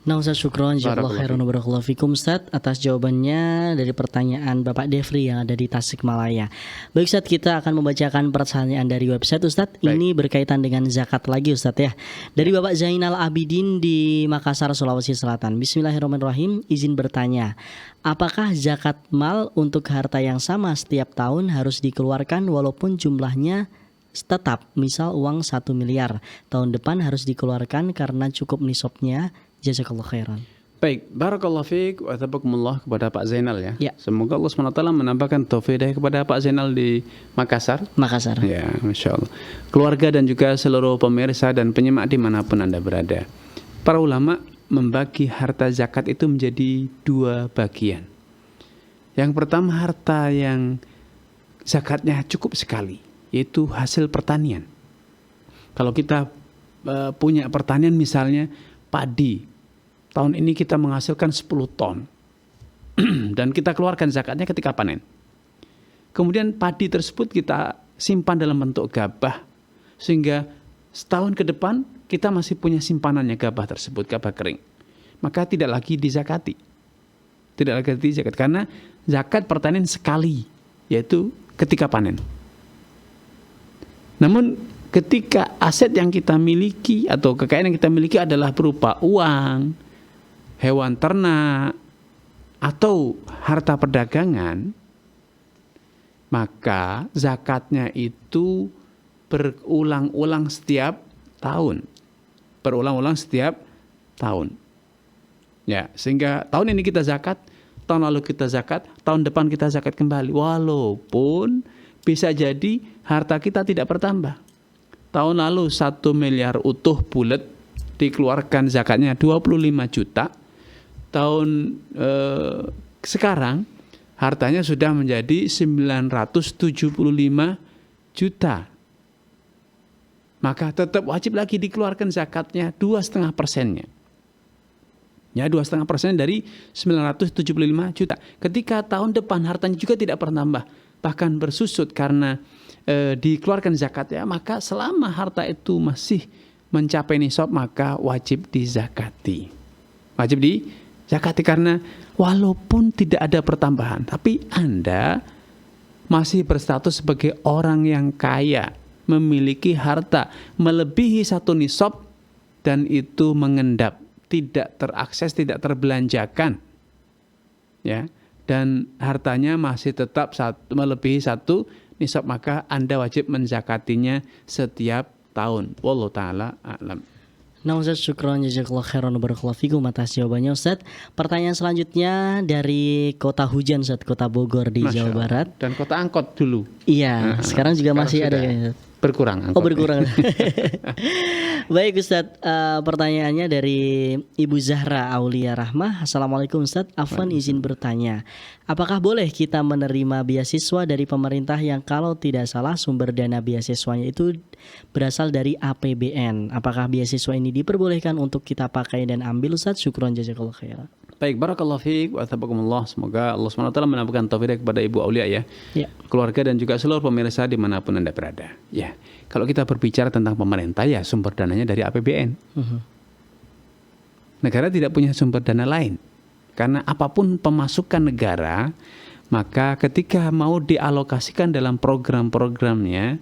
Nah Ustaz, syukron, jazakallahu khairan wa barakallahu fikum Ustaz atas jawabannya dari pertanyaan Bapak Devri yang ada di Tasikmalaya. Baik Ustaz, kita akan membacakan pertanyaan dari website Ustaz. Ini berkaitan dengan zakat lagi Ustaz ya. Dari Bapak Zainal Abidin di Makassar, Sulawesi Selatan. Bismillahirrahmanirrahim, izin bertanya, apakah zakat mal untuk harta yang sama setiap tahun harus dikeluarkan walaupun jumlahnya tetap, misal uang 1 miliar, tahun depan harus dikeluarkan karena cukup nisabnya? Jazakallahu khairan. Baik, barakallahu fiik wa tabakumullah kepada Pak Zainal ya. Ya. Semoga Allah SWT menambahkan taufik kepada Pak Zainal di Makassar. Makassar. Ya, Masya Allah. Keluarga dan juga seluruh pemirsa dan penyimak dimanapun Anda berada. Para ulama membagi harta zakat itu menjadi 2 bagian. Yang pertama, harta yang zakatnya cukup sekali, yaitu hasil pertanian. Kalau kita punya pertanian misalnya padi, tahun ini kita menghasilkan 10 ton dan kita keluarkan zakatnya ketika panen. Kemudian padi tersebut kita simpan dalam bentuk gabah, sehingga setahun ke depan kita masih punya simpanannya gabah tersebut, gabah kering. Maka tidak lagi dizakati. Tidak lagi dizakat karena zakat pertanian sekali, yaitu ketika panen. Namun ketika aset yang kita miliki atau kekayaan yang kita miliki adalah berupa uang, hewan ternak, atau harta perdagangan, maka zakatnya itu berulang-ulang setiap tahun. Berulang-ulang setiap tahun. Ya, sehingga tahun ini kita zakat, tahun lalu kita zakat, tahun depan kita zakat kembali. Walaupun bisa jadi harta kita tidak bertambah. Tahun lalu 1 miliar utuh bulat dikeluarkan zakatnya 25 juta. Tahun sekarang hartanya sudah menjadi 975 juta. Maka tetap wajib lagi dikeluarkan zakatnya 2,5%-nya. Ya, 2,5% dari 975 juta. Ketika tahun depan hartanya juga tidak bertambah, bahkan bersusut karena dikeluarkan zakatnya, maka selama harta itu masih mencapai nisab, maka wajib dizakati. Wajib dizakati karena walaupun tidak ada pertambahan, tapi Anda masih berstatus sebagai orang yang kaya, memiliki harta melebihi 1 nisab dan itu mengendap, tidak terakses, tidak terbelanjakan. Ya, dan hartanya masih tetap melebihi 1 nisab, maka Anda wajib menzakatinya setiap tahun. Wallahu ta'ala a'lam. Nah Ustaz, syukron, jazakallahu khairan wa barakallahu fikum atas jawabannya Ustaz. Pertanyaan selanjutnya dari kota hujan Ustaz, kota Bogor di Jawa Barat. Dan kota angkot dulu. Iya, sekarang juga masih ada kayaknya. Berkurang angkotnya. Oh, berkurang. Baik Ustaz, pertanyaannya dari Ibu Zahra Aulia Rahmah. Assalamualaikum Ustaz, Afwan izin bertanya, apakah boleh kita menerima beasiswa dari pemerintah yang kalau tidak salah sumber dana beasiswanya itu berasal dari APBN? Apakah beasiswa ini diperbolehkan untuk kita pakai dan ambil Ustaz? Syukron, jazakallahu khairan. Baik, barakallahu fiik wa tabakumullah. Semoga Allah SWT menambahkan taufik kepada Ibu Aulia ya. Keluarga dan juga seluruh pemirsa dimanapun Anda berada. Ya, kalau kita berbicara tentang pemerintah ya sumber dananya dari APBN. Negara tidak punya sumber dana lain. Karena apapun pemasukan negara, maka ketika mau dialokasikan dalam program-programnya,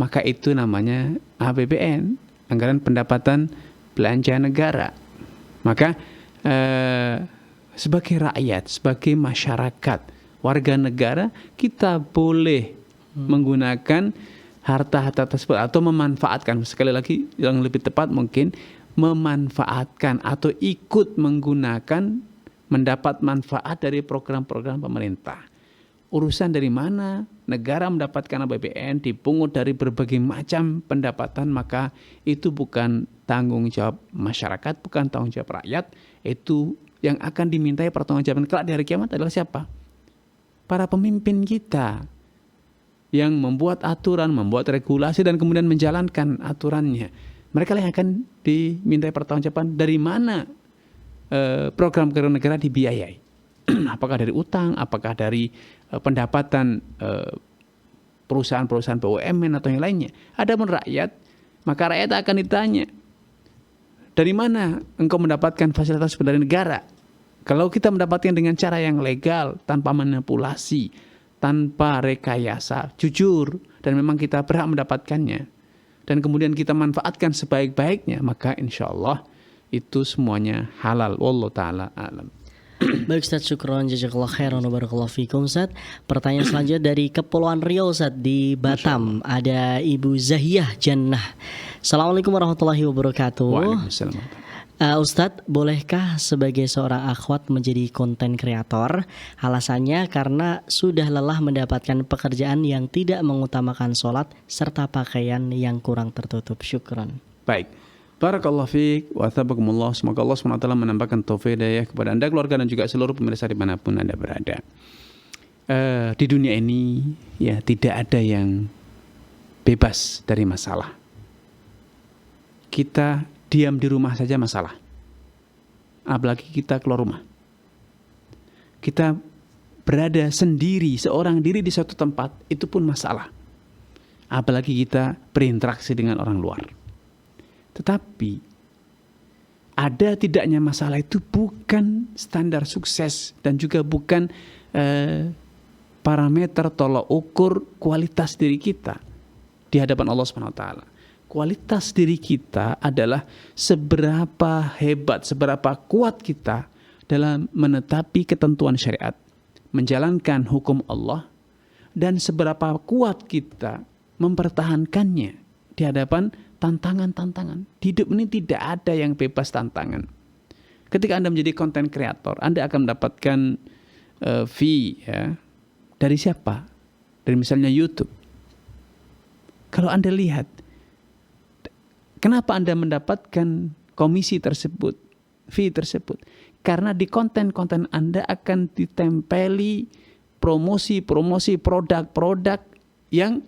maka itu namanya APBN, anggaran pendapatan belanja negara. Maka sebagai rakyat, sebagai masyarakat, warga negara, kita boleh menggunakan harta-harta tersebut atau memanfaatkan, sekali lagi yang lebih tepat mungkin memanfaatkan atau ikut menggunakan, mendapat manfaat dari program-program pemerintah. Urusan dari mana negara mendapatkan APBN dipungut dari berbagai macam pendapatan, maka itu bukan tanggung jawab masyarakat, bukan tanggung jawab rakyat. Itu yang akan dimintai pertanggungjawaban kelak di hari kiamat adalah siapa? Para pemimpin kita yang membuat aturan, membuat regulasi dan kemudian menjalankan aturannya. Mereka yang akan dimintai pertanggungjawaban dari mana program negara dibiayai. Apakah dari utang, apakah dari pendapatan perusahaan-perusahaan BUMN atau yang lainnya. Adapun rakyat, maka rakyat akan ditanya, dari mana engkau mendapatkan fasilitas dari negara? Kalau kita mendapatkan dengan cara yang legal, tanpa manipulasi, tanpa rekayasa, jujur, dan memang kita berhak mendapatkannya, dan kemudian kita manfaatkan sebaik-baiknya, maka insya Allah itu semuanya halal. Wallahu ta'ala alam. Baik Ustaz, syukron, jazakallah khairan wa barakallahu fikum Ustaz. Pertanyaan selanjutnya dari Kepulauan Riau Ustaz, di Batam. Ada Ibu Zahiyah Jannah. Assalamualaikum warahmatullahi wabarakatuh. Waalaikumsalam. Ustadz, bolehkah sebagai seorang akhwat menjadi konten kreator? Alasannya karena sudah lelah mendapatkan pekerjaan yang tidak mengutamakan sholat serta pakaian yang kurang tertutup. Syukron. Baik. Barakallahu fiik wa thabakumullah. Semoga Allah SWT menambahkan taufik hidayah kepada Anda, keluarga, dan juga seluruh pemirsa dimanapun Anda berada. Di dunia ini ya tidak ada yang bebas dari masalah. Kita diam di rumah saja masalah. Apalagi kita keluar rumah. Kita berada sendiri, seorang diri di suatu tempat, itu pun masalah. Apalagi kita berinteraksi dengan orang luar. Tetapi ada tidaknya masalah itu bukan standar sukses dan juga bukan parameter tolak ukur kualitas diri kita di hadapan Allah SWT. Kualitas diri kita adalah seberapa hebat, seberapa kuat kita dalam menetapi ketentuan syariat, menjalankan hukum Allah, dan seberapa kuat kita mempertahankannya di hadapan tantangan-tantangan. Di hidup ini tidak ada yang bebas tantangan. Ketika Anda menjadi konten kreator, Anda akan mendapatkan fee ya. Dari siapa? Dari misalnya YouTube. Kalau Anda lihat, kenapa Anda mendapatkan komisi tersebut, fee tersebut? Karena di konten-konten Anda akan ditempeli promosi-promosi produk-produk yang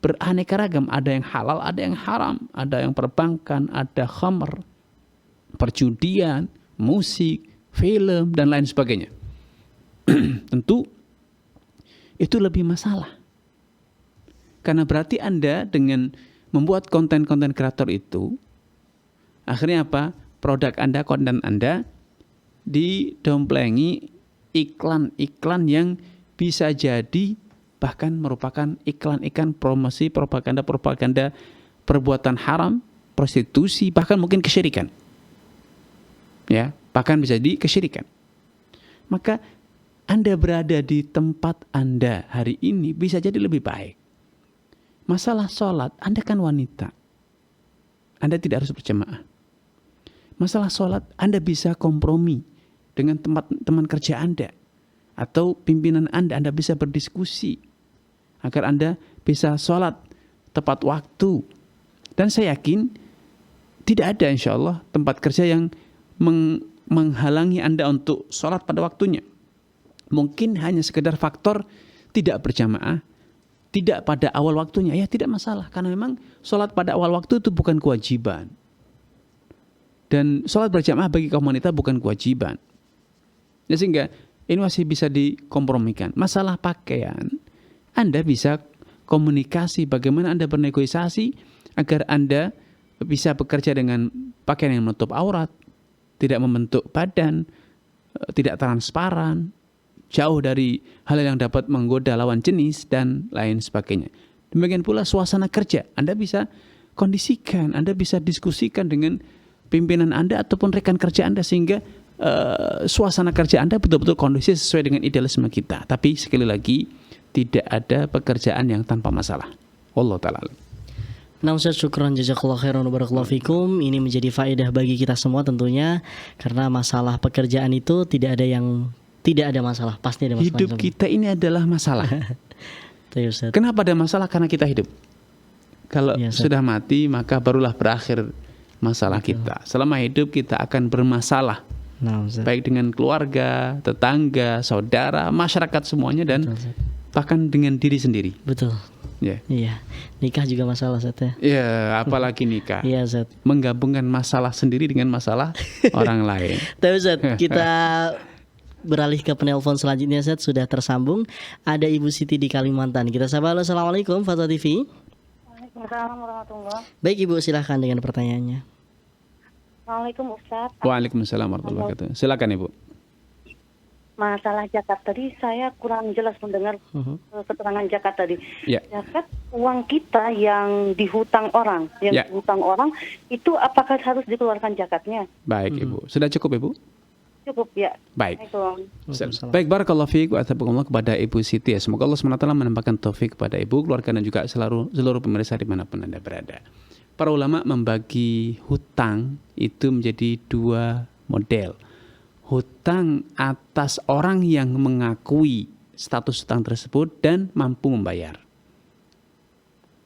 beraneka ragam. Ada yang halal, ada yang haram, ada yang perbankan, ada khamr, perjudian, musik, film, dan lain sebagainya. Tentu itu lebih masalah. Karena berarti Anda dengan membuat konten-konten kreator itu, akhirnya apa? Produk Anda, konten Anda didomplengi iklan-iklan yang bisa jadi bahkan merupakan iklan-iklan promosi, propaganda perbuatan haram, prostitusi, bahkan mungkin kesyirikan. Ya, bahkan bisa jadi kesyirikan. Maka Anda berada di tempat Anda hari ini bisa jadi lebih baik. Masalah sholat, Anda kan wanita. Anda tidak harus berjamaah. Masalah sholat, Anda bisa kompromi dengan teman kerja Anda. Atau pimpinan Anda bisa berdiskusi agar Anda bisa sholat tepat waktu. Dan saya yakin tidak ada insya Allah tempat kerja yang menghalangi Anda untuk sholat pada waktunya. Mungkin hanya sekedar faktor tidak berjamaah, tidak pada awal waktunya, ya tidak masalah. Karena memang sholat pada awal waktu itu bukan kewajiban. Dan sholat berjamaah bagi kaum wanita bukan kewajiban. Ya, sehingga ini masih bisa dikompromikan. Masalah pakaian, Anda bisa komunikasi bagaimana Anda bernegosiasi agar Anda bisa bekerja dengan pakaian yang menutup aurat, tidak membentuk badan, tidak transparan, jauh dari hal yang dapat menggoda lawan jenis, dan lain sebagainya. Demikian pula suasana kerja. Anda bisa kondisikan, Anda bisa diskusikan dengan pimpinan Anda ataupun rekan kerja Anda sehingga suasana kerja Anda betul-betul kondusif sesuai dengan idealisme kita. Tapi sekali lagi, tidak ada pekerjaan yang tanpa masalah. Wallahu ta'ala. Nah Ustaz, syukran, jazakallah khairan wa barakallahu fikum. Ini menjadi faedah bagi kita semua tentunya. Karena masalah pekerjaan itu tidak ada masalah. Pasti ada masalah. Hidup kita ini adalah masalah. Ustaz. Kenapa ada masalah? Karena kita hidup. Kalau sudah mati, maka barulah berakhir masalah kita. Selama hidup kita akan bermasalah. Nah, baik dengan keluarga, tetangga, saudara, masyarakat semuanya, dan bahkan dengan diri sendiri. Betul. Yeah. Iya. Nikah juga masalah, Ustaz ya. Iya, apalagi nikah. Iya, Ustaz. Menggabungkan masalah sendiri dengan masalah orang lain. Tapi Ustaz, kita beralih ke penelpon selanjutnya, Ustaz. Sudah tersambung. Ada Ibu Siti di Kalimantan. Kita sapa. Halo, Assalamualaikum Fatwa TV. Waalaikumsalam warahmatullahi. Baik Ibu, silahkan dengan pertanyaannya. Assalamualaikum Ustaz. Waalaikumsalam warahmatullahi wabarakatuh. Silakan Ibu. Masalah zakat tadi saya kurang jelas mendengar keterangan zakat tadi. Ya. Zakat uang kita yang dihutang orang, Ya. dihutang orang itu apakah harus dikeluarkan zakatnya? Baik Ibu. Sudah cukup Ibu? Cukup ya. Baik. Assalamualaikum. Baik, barakallahu fiik wa atabakumullah kepada Ibu Siti. Semoga Allah SWT menambahkan taufik kepada Ibu, keluarga dan juga seluruh pemirsa dimanapun Anda berada. Para ulama membagi hutang itu menjadi dua model. Hutang atas orang yang mengakui status hutang tersebut dan mampu membayar.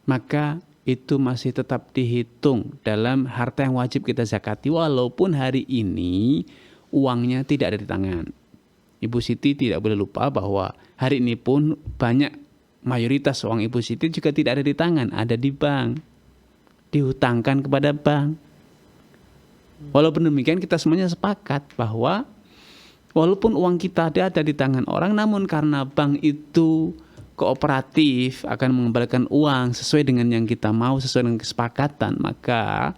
Maka itu masih tetap dihitung dalam harta yang wajib kita zakati walaupun hari ini uangnya tidak ada di tangan. Ibu Siti tidak boleh lupa bahwa hari ini pun banyak mayoritas uang Ibu Siti juga tidak ada di tangan, ada di bank. Dihutangkan kepada bank. Walaupun demikian kita semuanya sepakat bahwa walaupun uang kita ada di tangan orang, namun karena bank itu kooperatif akan mengembalikan uang sesuai dengan yang kita mau, sesuai dengan kesepakatan, maka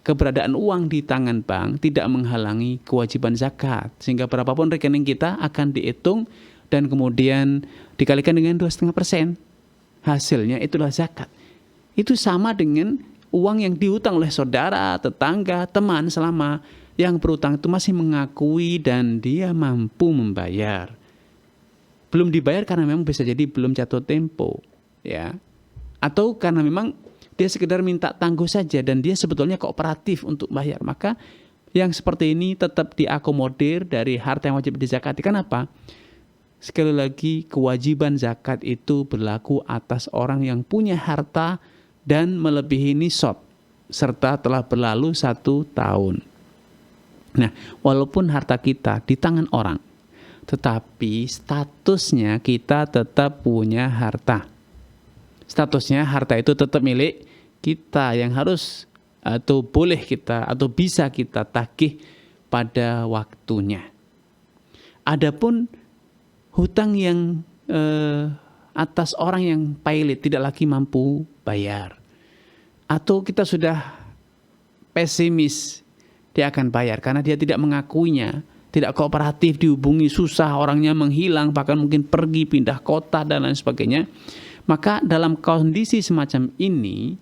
keberadaan uang di tangan bank tidak menghalangi kewajiban zakat. Sehingga berapapun rekening kita akan dihitung dan kemudian dikalikan dengan 2,5%. Hasilnya itulah zakat. Itu sama dengan uang yang dihutang oleh saudara, tetangga, teman selama yang berutang itu masih mengakui dan dia mampu membayar. Belum dibayar karena memang bisa jadi belum jatuh tempo, ya. Atau karena memang dia sekedar minta tangguh saja dan dia sebetulnya kooperatif untuk bayar. Maka yang seperti ini tetap diakomodir dari harta yang wajib dizakati. Kenapa? Sekali lagi, kewajiban zakat itu berlaku atas orang yang punya harta dan melebihi nisab serta telah berlalu 1 tahun. Nah, walaupun harta kita di tangan orang, tetapi statusnya kita tetap punya harta. Statusnya harta itu tetap milik kita yang harus atau boleh kita atau bisa kita tagih pada waktunya. Adapun hutang yang atas orang yang pailit tidak lagi mampu bayar, atau kita sudah pesimis dia akan bayar karena dia tidak mengakuinya, tidak kooperatif, dihubungi susah, orangnya menghilang, bahkan mungkin pergi pindah kota dan lain sebagainya. Maka dalam kondisi semacam ini,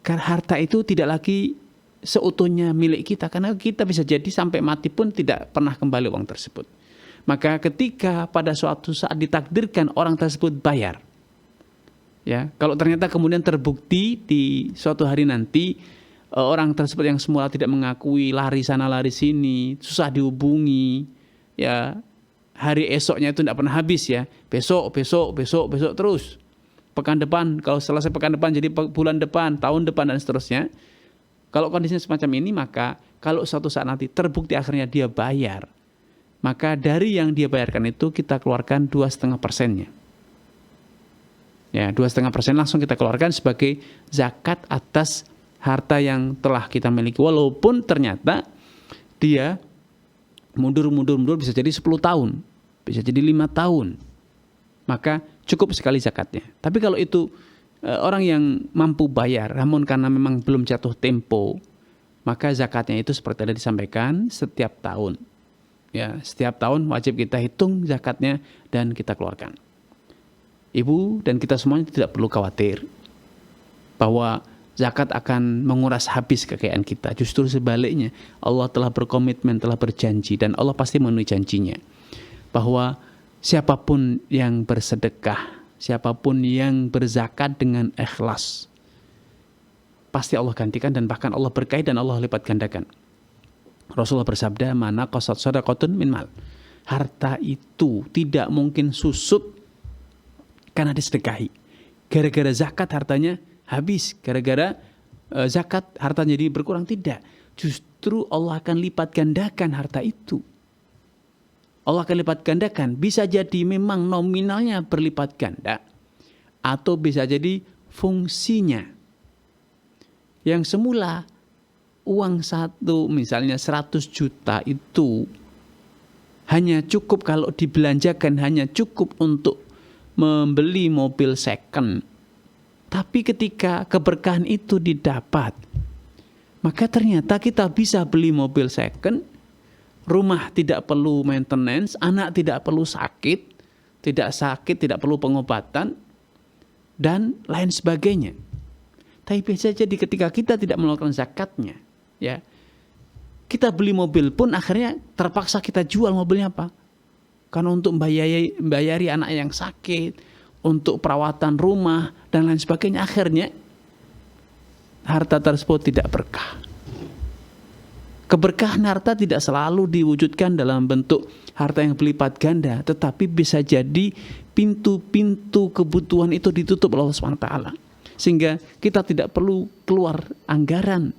harta itu tidak lagi seutuhnya milik kita, karena kita bisa jadi sampai mati pun tidak pernah kembali uang tersebut. Maka ketika pada suatu saat ditakdirkan orang tersebut bayar, ya, kalau ternyata kemudian terbukti di suatu hari nanti orang tersebut yang semula tidak mengakui, lari sana lari sini, susah dihubungi, ya, hari esoknya itu tidak pernah habis, ya, besok terus, pekan depan, kalau selesai pekan depan jadi bulan depan, tahun depan dan seterusnya. Kalau kondisinya semacam ini, maka kalau suatu saat nanti terbukti akhirnya dia bayar, maka dari yang dia bayarkan itu kita keluarkan 2,5%-nya. Ya, 2,5% langsung kita keluarkan sebagai zakat atas harta yang telah kita miliki. Walaupun ternyata dia mundur bisa jadi 10 tahun, bisa jadi 5 tahun. Maka cukup sekali zakatnya. Tapi kalau itu orang yang mampu bayar, namun karena memang belum jatuh tempo, maka zakatnya itu seperti tadi disampaikan setiap tahun. Ya, setiap tahun wajib kita hitung zakatnya dan kita keluarkan. Ibu dan kita semuanya tidak perlu khawatir bahwa zakat akan menguras habis kekayaan kita. Justru sebaliknya, Allah telah berkomitmen, telah berjanji, dan Allah pasti memenuhi janjinya. Bahwa siapapun yang bersedekah, siapapun yang berzakat dengan ikhlas, pasti Allah gantikan dan bahkan Allah berkahi dan Allah lipat gandakan. Rasulullah bersabda, "Mana qasat shadaqatun min mal." Harta itu tidak mungkin susut karena disedekahi. Gara-gara zakat hartanya habis, gara-gara zakat hartanya jadi berkurang, tidak. Justru Allah akan lipat gandakan harta itu. Allah akan lipat gandakan. Bisa jadi memang nominalnya berlipat ganda, atau bisa jadi fungsinya. Yang semula uang satu misalnya 100 juta itu hanya cukup kalau dibelanjakan hanya cukup untuk membeli mobil second. Tapi ketika keberkahan itu didapat, maka ternyata kita bisa beli mobil second, rumah tidak perlu maintenance, anak tidak perlu sakit, tidak perlu pengobatan, dan lain sebagainya. Tapi bisa jadi ketika kita tidak melakukan zakatnya, ya, kita beli mobil pun akhirnya terpaksa kita jual mobilnya apa? Karena untuk membayari anak yang sakit, untuk perawatan rumah, dan lain sebagainya, akhirnya harta tersebut tidak berkah. Keberkahan harta tidak selalu diwujudkan dalam bentuk harta yang berlipat ganda, tetapi bisa jadi pintu-pintu kebutuhan itu ditutup oleh Allah SWT. Sehingga kita tidak perlu keluar anggaran,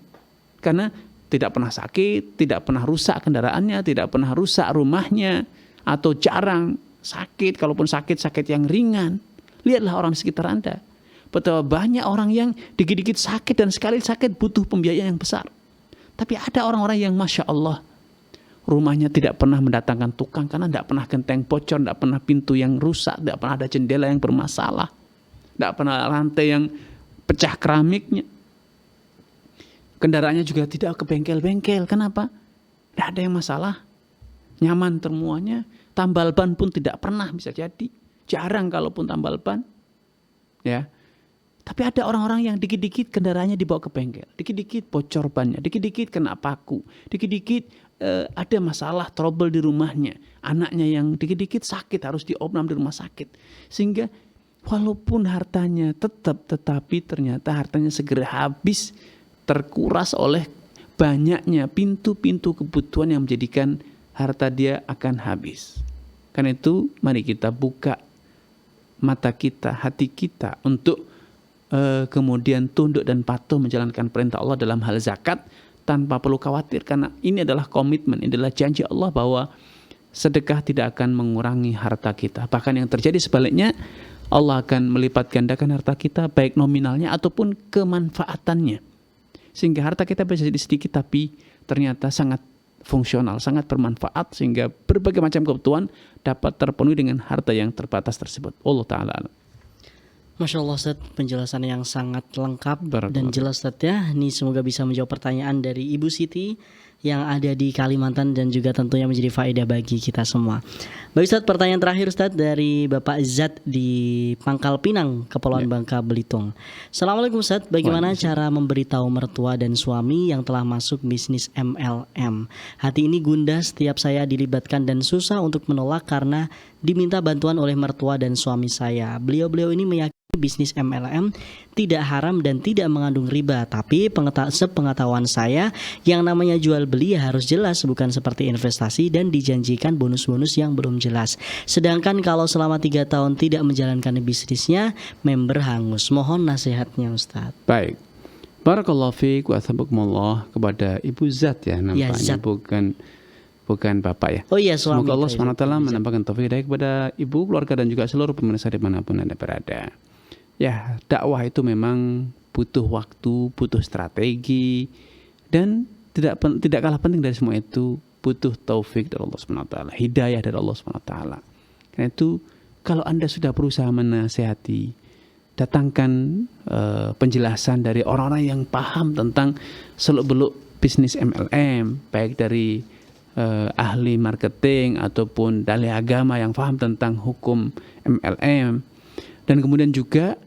karena tidak pernah sakit, tidak pernah rusak kendaraannya, tidak pernah rusak rumahnya, atau jarang sakit, kalaupun sakit yang ringan. Lihatlah orang di sekitar Anda. Betapa banyak orang yang dikit-dikit sakit dan sekali sakit butuh pembiayaan yang besar. Tapi ada orang-orang yang Masya Allah, rumahnya tidak pernah mendatangkan tukang karena tidak pernah genteng bocor, tidak pernah pintu yang rusak, tidak pernah ada jendela yang bermasalah, tidak pernah lantai yang pecah keramiknya. Kendaraannya juga tidak ke bengkel-bengkel. Kenapa? Tidak ada yang masalah. Nyaman semuanya. Tambal ban pun tidak pernah bisa jadi. Jarang kalaupun tambal ban. Ya. Tapi ada orang-orang yang dikit-dikit kendaraannya dibawa ke bengkel. Dikit-dikit bocor bannya. Dikit-dikit kena paku. Dikit-dikit ada masalah, trouble di rumahnya. Anaknya yang dikit-dikit sakit, harus diopnam di rumah sakit. Sehingga walaupun hartanya tetap, tetapi ternyata hartanya segera habis, terkuras oleh banyaknya pintu-pintu kebutuhan yang menjadikan harta dia akan habis. Karena itu mari kita buka mata kita, hati kita untuk kemudian tunduk dan patuh menjalankan perintah Allah dalam hal zakat tanpa perlu khawatir, karena ini adalah komitmen, ini adalah janji Allah bahwa sedekah tidak akan mengurangi harta kita. Bahkan yang terjadi sebaliknya, Allah akan melipat gandakan harta kita baik nominalnya ataupun kemanfaatannya. Sehingga harta kita bisa jadi sedikit tapi ternyata sangat fungsional, sangat bermanfaat, sehingga berbagai macam kebutuhan dapat terpenuhi dengan harta yang terbatas tersebut. Allah Ta'ala. Masya Allah Ustaz, penjelasan yang sangat lengkap dan jelas Ustaz ya. Ini semoga bisa menjawab pertanyaan dari Ibu Siti yang ada di Kalimantan dan juga tentunya menjadi faedah bagi kita semua. Baik Ustaz, pertanyaan terakhir Ustaz dari Bapak Zat di Pangkal Pinang, Kepulauan Bangka Belitung. Assalamualaikum Ustaz, bagaimana cara memberitahu mertua dan suami yang telah masuk bisnis MLM? Hati ini gundah setiap saya dilibatkan dan susah untuk menolak karena diminta bantuan oleh mertua dan suami saya. Beliau-beliau ini meyakini bisnis MLM tidak haram dan tidak mengandung riba, tapi sepengetahuan saya yang namanya jual beli harus jelas, bukan seperti investasi dan dijanjikan bonus-bonus yang belum jelas. Sedangkan kalau selama 3 tahun tidak menjalankan bisnisnya, member hangus. Mohon nasihatnya Ustaz. Baik. Barakallahu fiik wa athabakumullah kepada Ibu Zat ya nampaknya, ya, Zat. bukan Bapak ya. Oh iya, suami. Semoga Allah SWT menambahkan taufik hidayah kepada ibu, keluarga dan juga seluruh pemirsa dimanapun Anda berada. Ya, dakwah itu memang butuh waktu, butuh strategi, dan tidak kalah penting dari semua itu butuh taufik dari Allah SWT, hidayah dari Allah SWT. Karena itu kalau Anda sudah berusaha menasihati, datangkan penjelasan dari orang-orang yang paham tentang seluk-beluk bisnis MLM, baik dari ahli marketing ataupun dalih agama yang paham tentang hukum MLM. Dan kemudian juga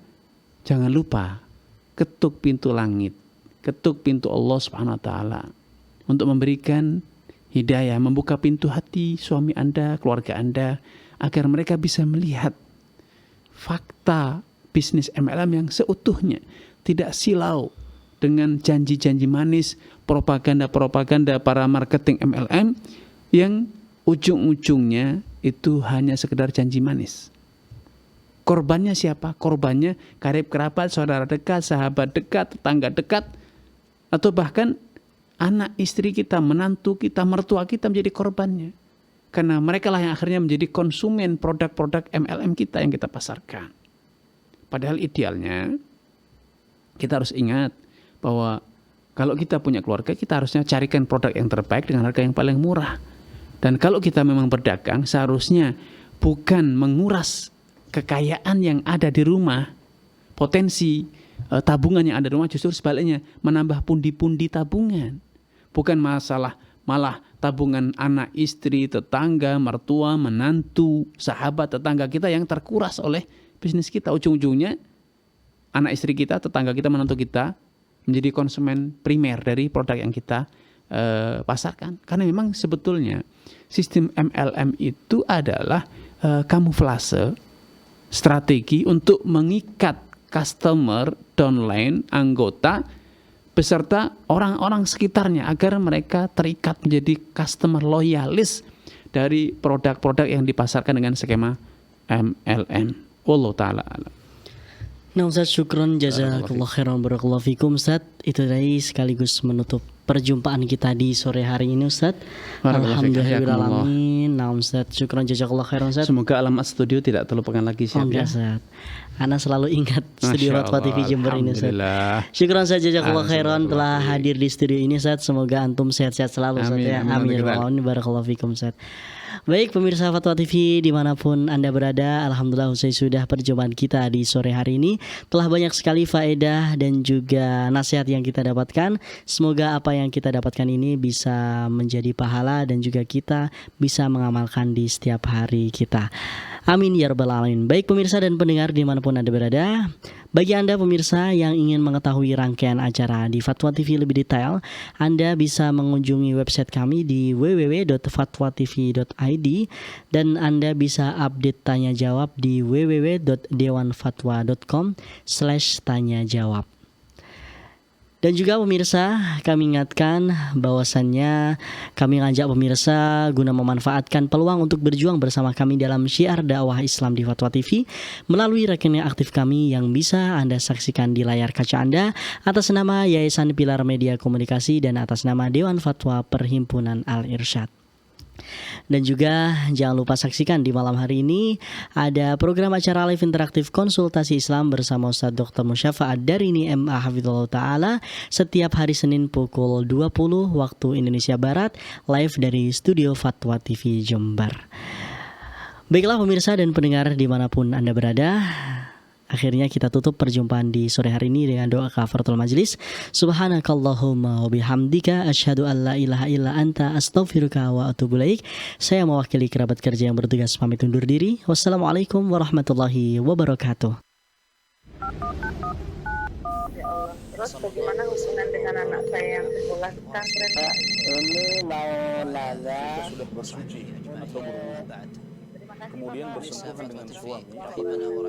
jangan lupa ketuk pintu langit, ketuk pintu Allah Subhanahu wa taala untuk memberikan hidayah, membuka pintu hati suami Anda, keluarga Anda agar mereka bisa melihat fakta bisnis MLM yang seutuhnya, tidak silau dengan janji-janji manis, propaganda-propaganda para marketing MLM yang ujung-ujungnya itu hanya sekedar janji manis. Korbannya siapa? Korbannya karib kerabat, saudara dekat, sahabat dekat, tetangga dekat, atau bahkan anak istri kita, menantu kita, mertua kita menjadi korbannya. Karena mereka lah yang akhirnya menjadi konsumen produk-produk MLM kita yang kita pasarkan. Padahal idealnya kita harus ingat bahwa kalau kita punya keluarga, kita harusnya carikan produk yang terbaik dengan harga yang paling murah. Dan kalau kita memang berdagang, seharusnya bukan menguras kekayaan yang ada di rumah, potensi tabungan yang ada di rumah, justru sebaliknya menambah pundi-pundi tabungan. Bukan masalah malah tabungan anak, istri, tetangga, mertua, menantu, sahabat, tetangga kita yang terkuras oleh bisnis kita. Ujung-ujungnya anak istri kita, tetangga kita, menantu kita menjadi konsumen primer dari produk yang kita pasarkan. Karena memang sebetulnya sistem MLM itu adalah kamuflase strategi untuk mengikat customer, downline, anggota beserta orang-orang sekitarnya agar mereka terikat menjadi customer loyalis dari produk-produk yang dipasarkan dengan skema MLM. Wallahu ta'ala alam. Nah Ustaz, syukron jazakallah khairan barakallahu fikum Ustaz. Itu tadi sekaligus menutup perjumpaan kita di sore hari ini Ustaz. Alhamdulillahirrahmanirrahim. Nah Ustaz, syukron jazakallah khairan Ustaz. Semoga alamat studio tidak terlupakan lagi siap ya. Ustaz. Ana selalu ingat studio Fatwa TV Jember ini Ustaz. Alhamdulillah. Syukron saja jazakallah khairan telah hadir di studio ini Ustaz. Semoga antum sehat-sehat selalu Ustaz ya. Amin ya rabbal alamin. Barakallahu fikum Ustaz. Baik pemirsa Fatwa TV dimanapun Anda berada, alhamdulillah usai sudah perjumpaan kita di sore hari ini. Telah banyak sekali faedah dan juga nasihat yang kita dapatkan. Semoga apa yang kita dapatkan ini bisa menjadi pahala dan juga kita bisa mengamalkan di setiap hari kita. Amin ya rabbal alamin. Baik pemirsa dan pendengar dimanapun Anda berada, bagi Anda pemirsa yang ingin mengetahui rangkaian acara di Fatwa TV lebih detail, Anda bisa mengunjungi website kami di www.fatwatv.id dan Anda bisa update tanya jawab di www.dewanfatwa.com/tanya-jawab. Dan juga pemirsa, kami ingatkan bahwasannya kami ngajak pemirsa guna memanfaatkan peluang untuk berjuang bersama kami dalam syiar dakwah Islam di Fatwa TV melalui rekening aktif kami yang bisa Anda saksikan di layar kaca Anda atas nama Yayasan Pilar Media Komunikasi dan atas nama Dewan Fatwa Perhimpunan Al-Irsyad. Dan juga jangan lupa saksikan di malam hari ini ada program acara live interaktif konsultasi Islam bersama Ustaz Dr. Musyafa Ad-Darini MA Hafizullah Ta'ala setiap hari Senin pukul 20 waktu Indonesia Barat, live dari studio Fatwa TV Jember. Baiklah pemirsa dan pendengar dimanapun Anda berada, akhirnya kita tutup perjumpaan di sore hari ini dengan doa kafaratul majlis. Subhanakallahumma wa bihamdika asyhadu an la ilaha illa anta astaghfiruka wa atubu ilaik. Saya mewakili kerabat kerja yang bertugas pamit undur diri. Wassalamualaikum warahmatullahi wabarakatuh. Ya Allah. Terus bagaimana hubungan dengan anak saya yang sekolah di pesantren? Ini mau nanya. Sudah bersuci atau berwudu, kemudian bersentuhan dengan suami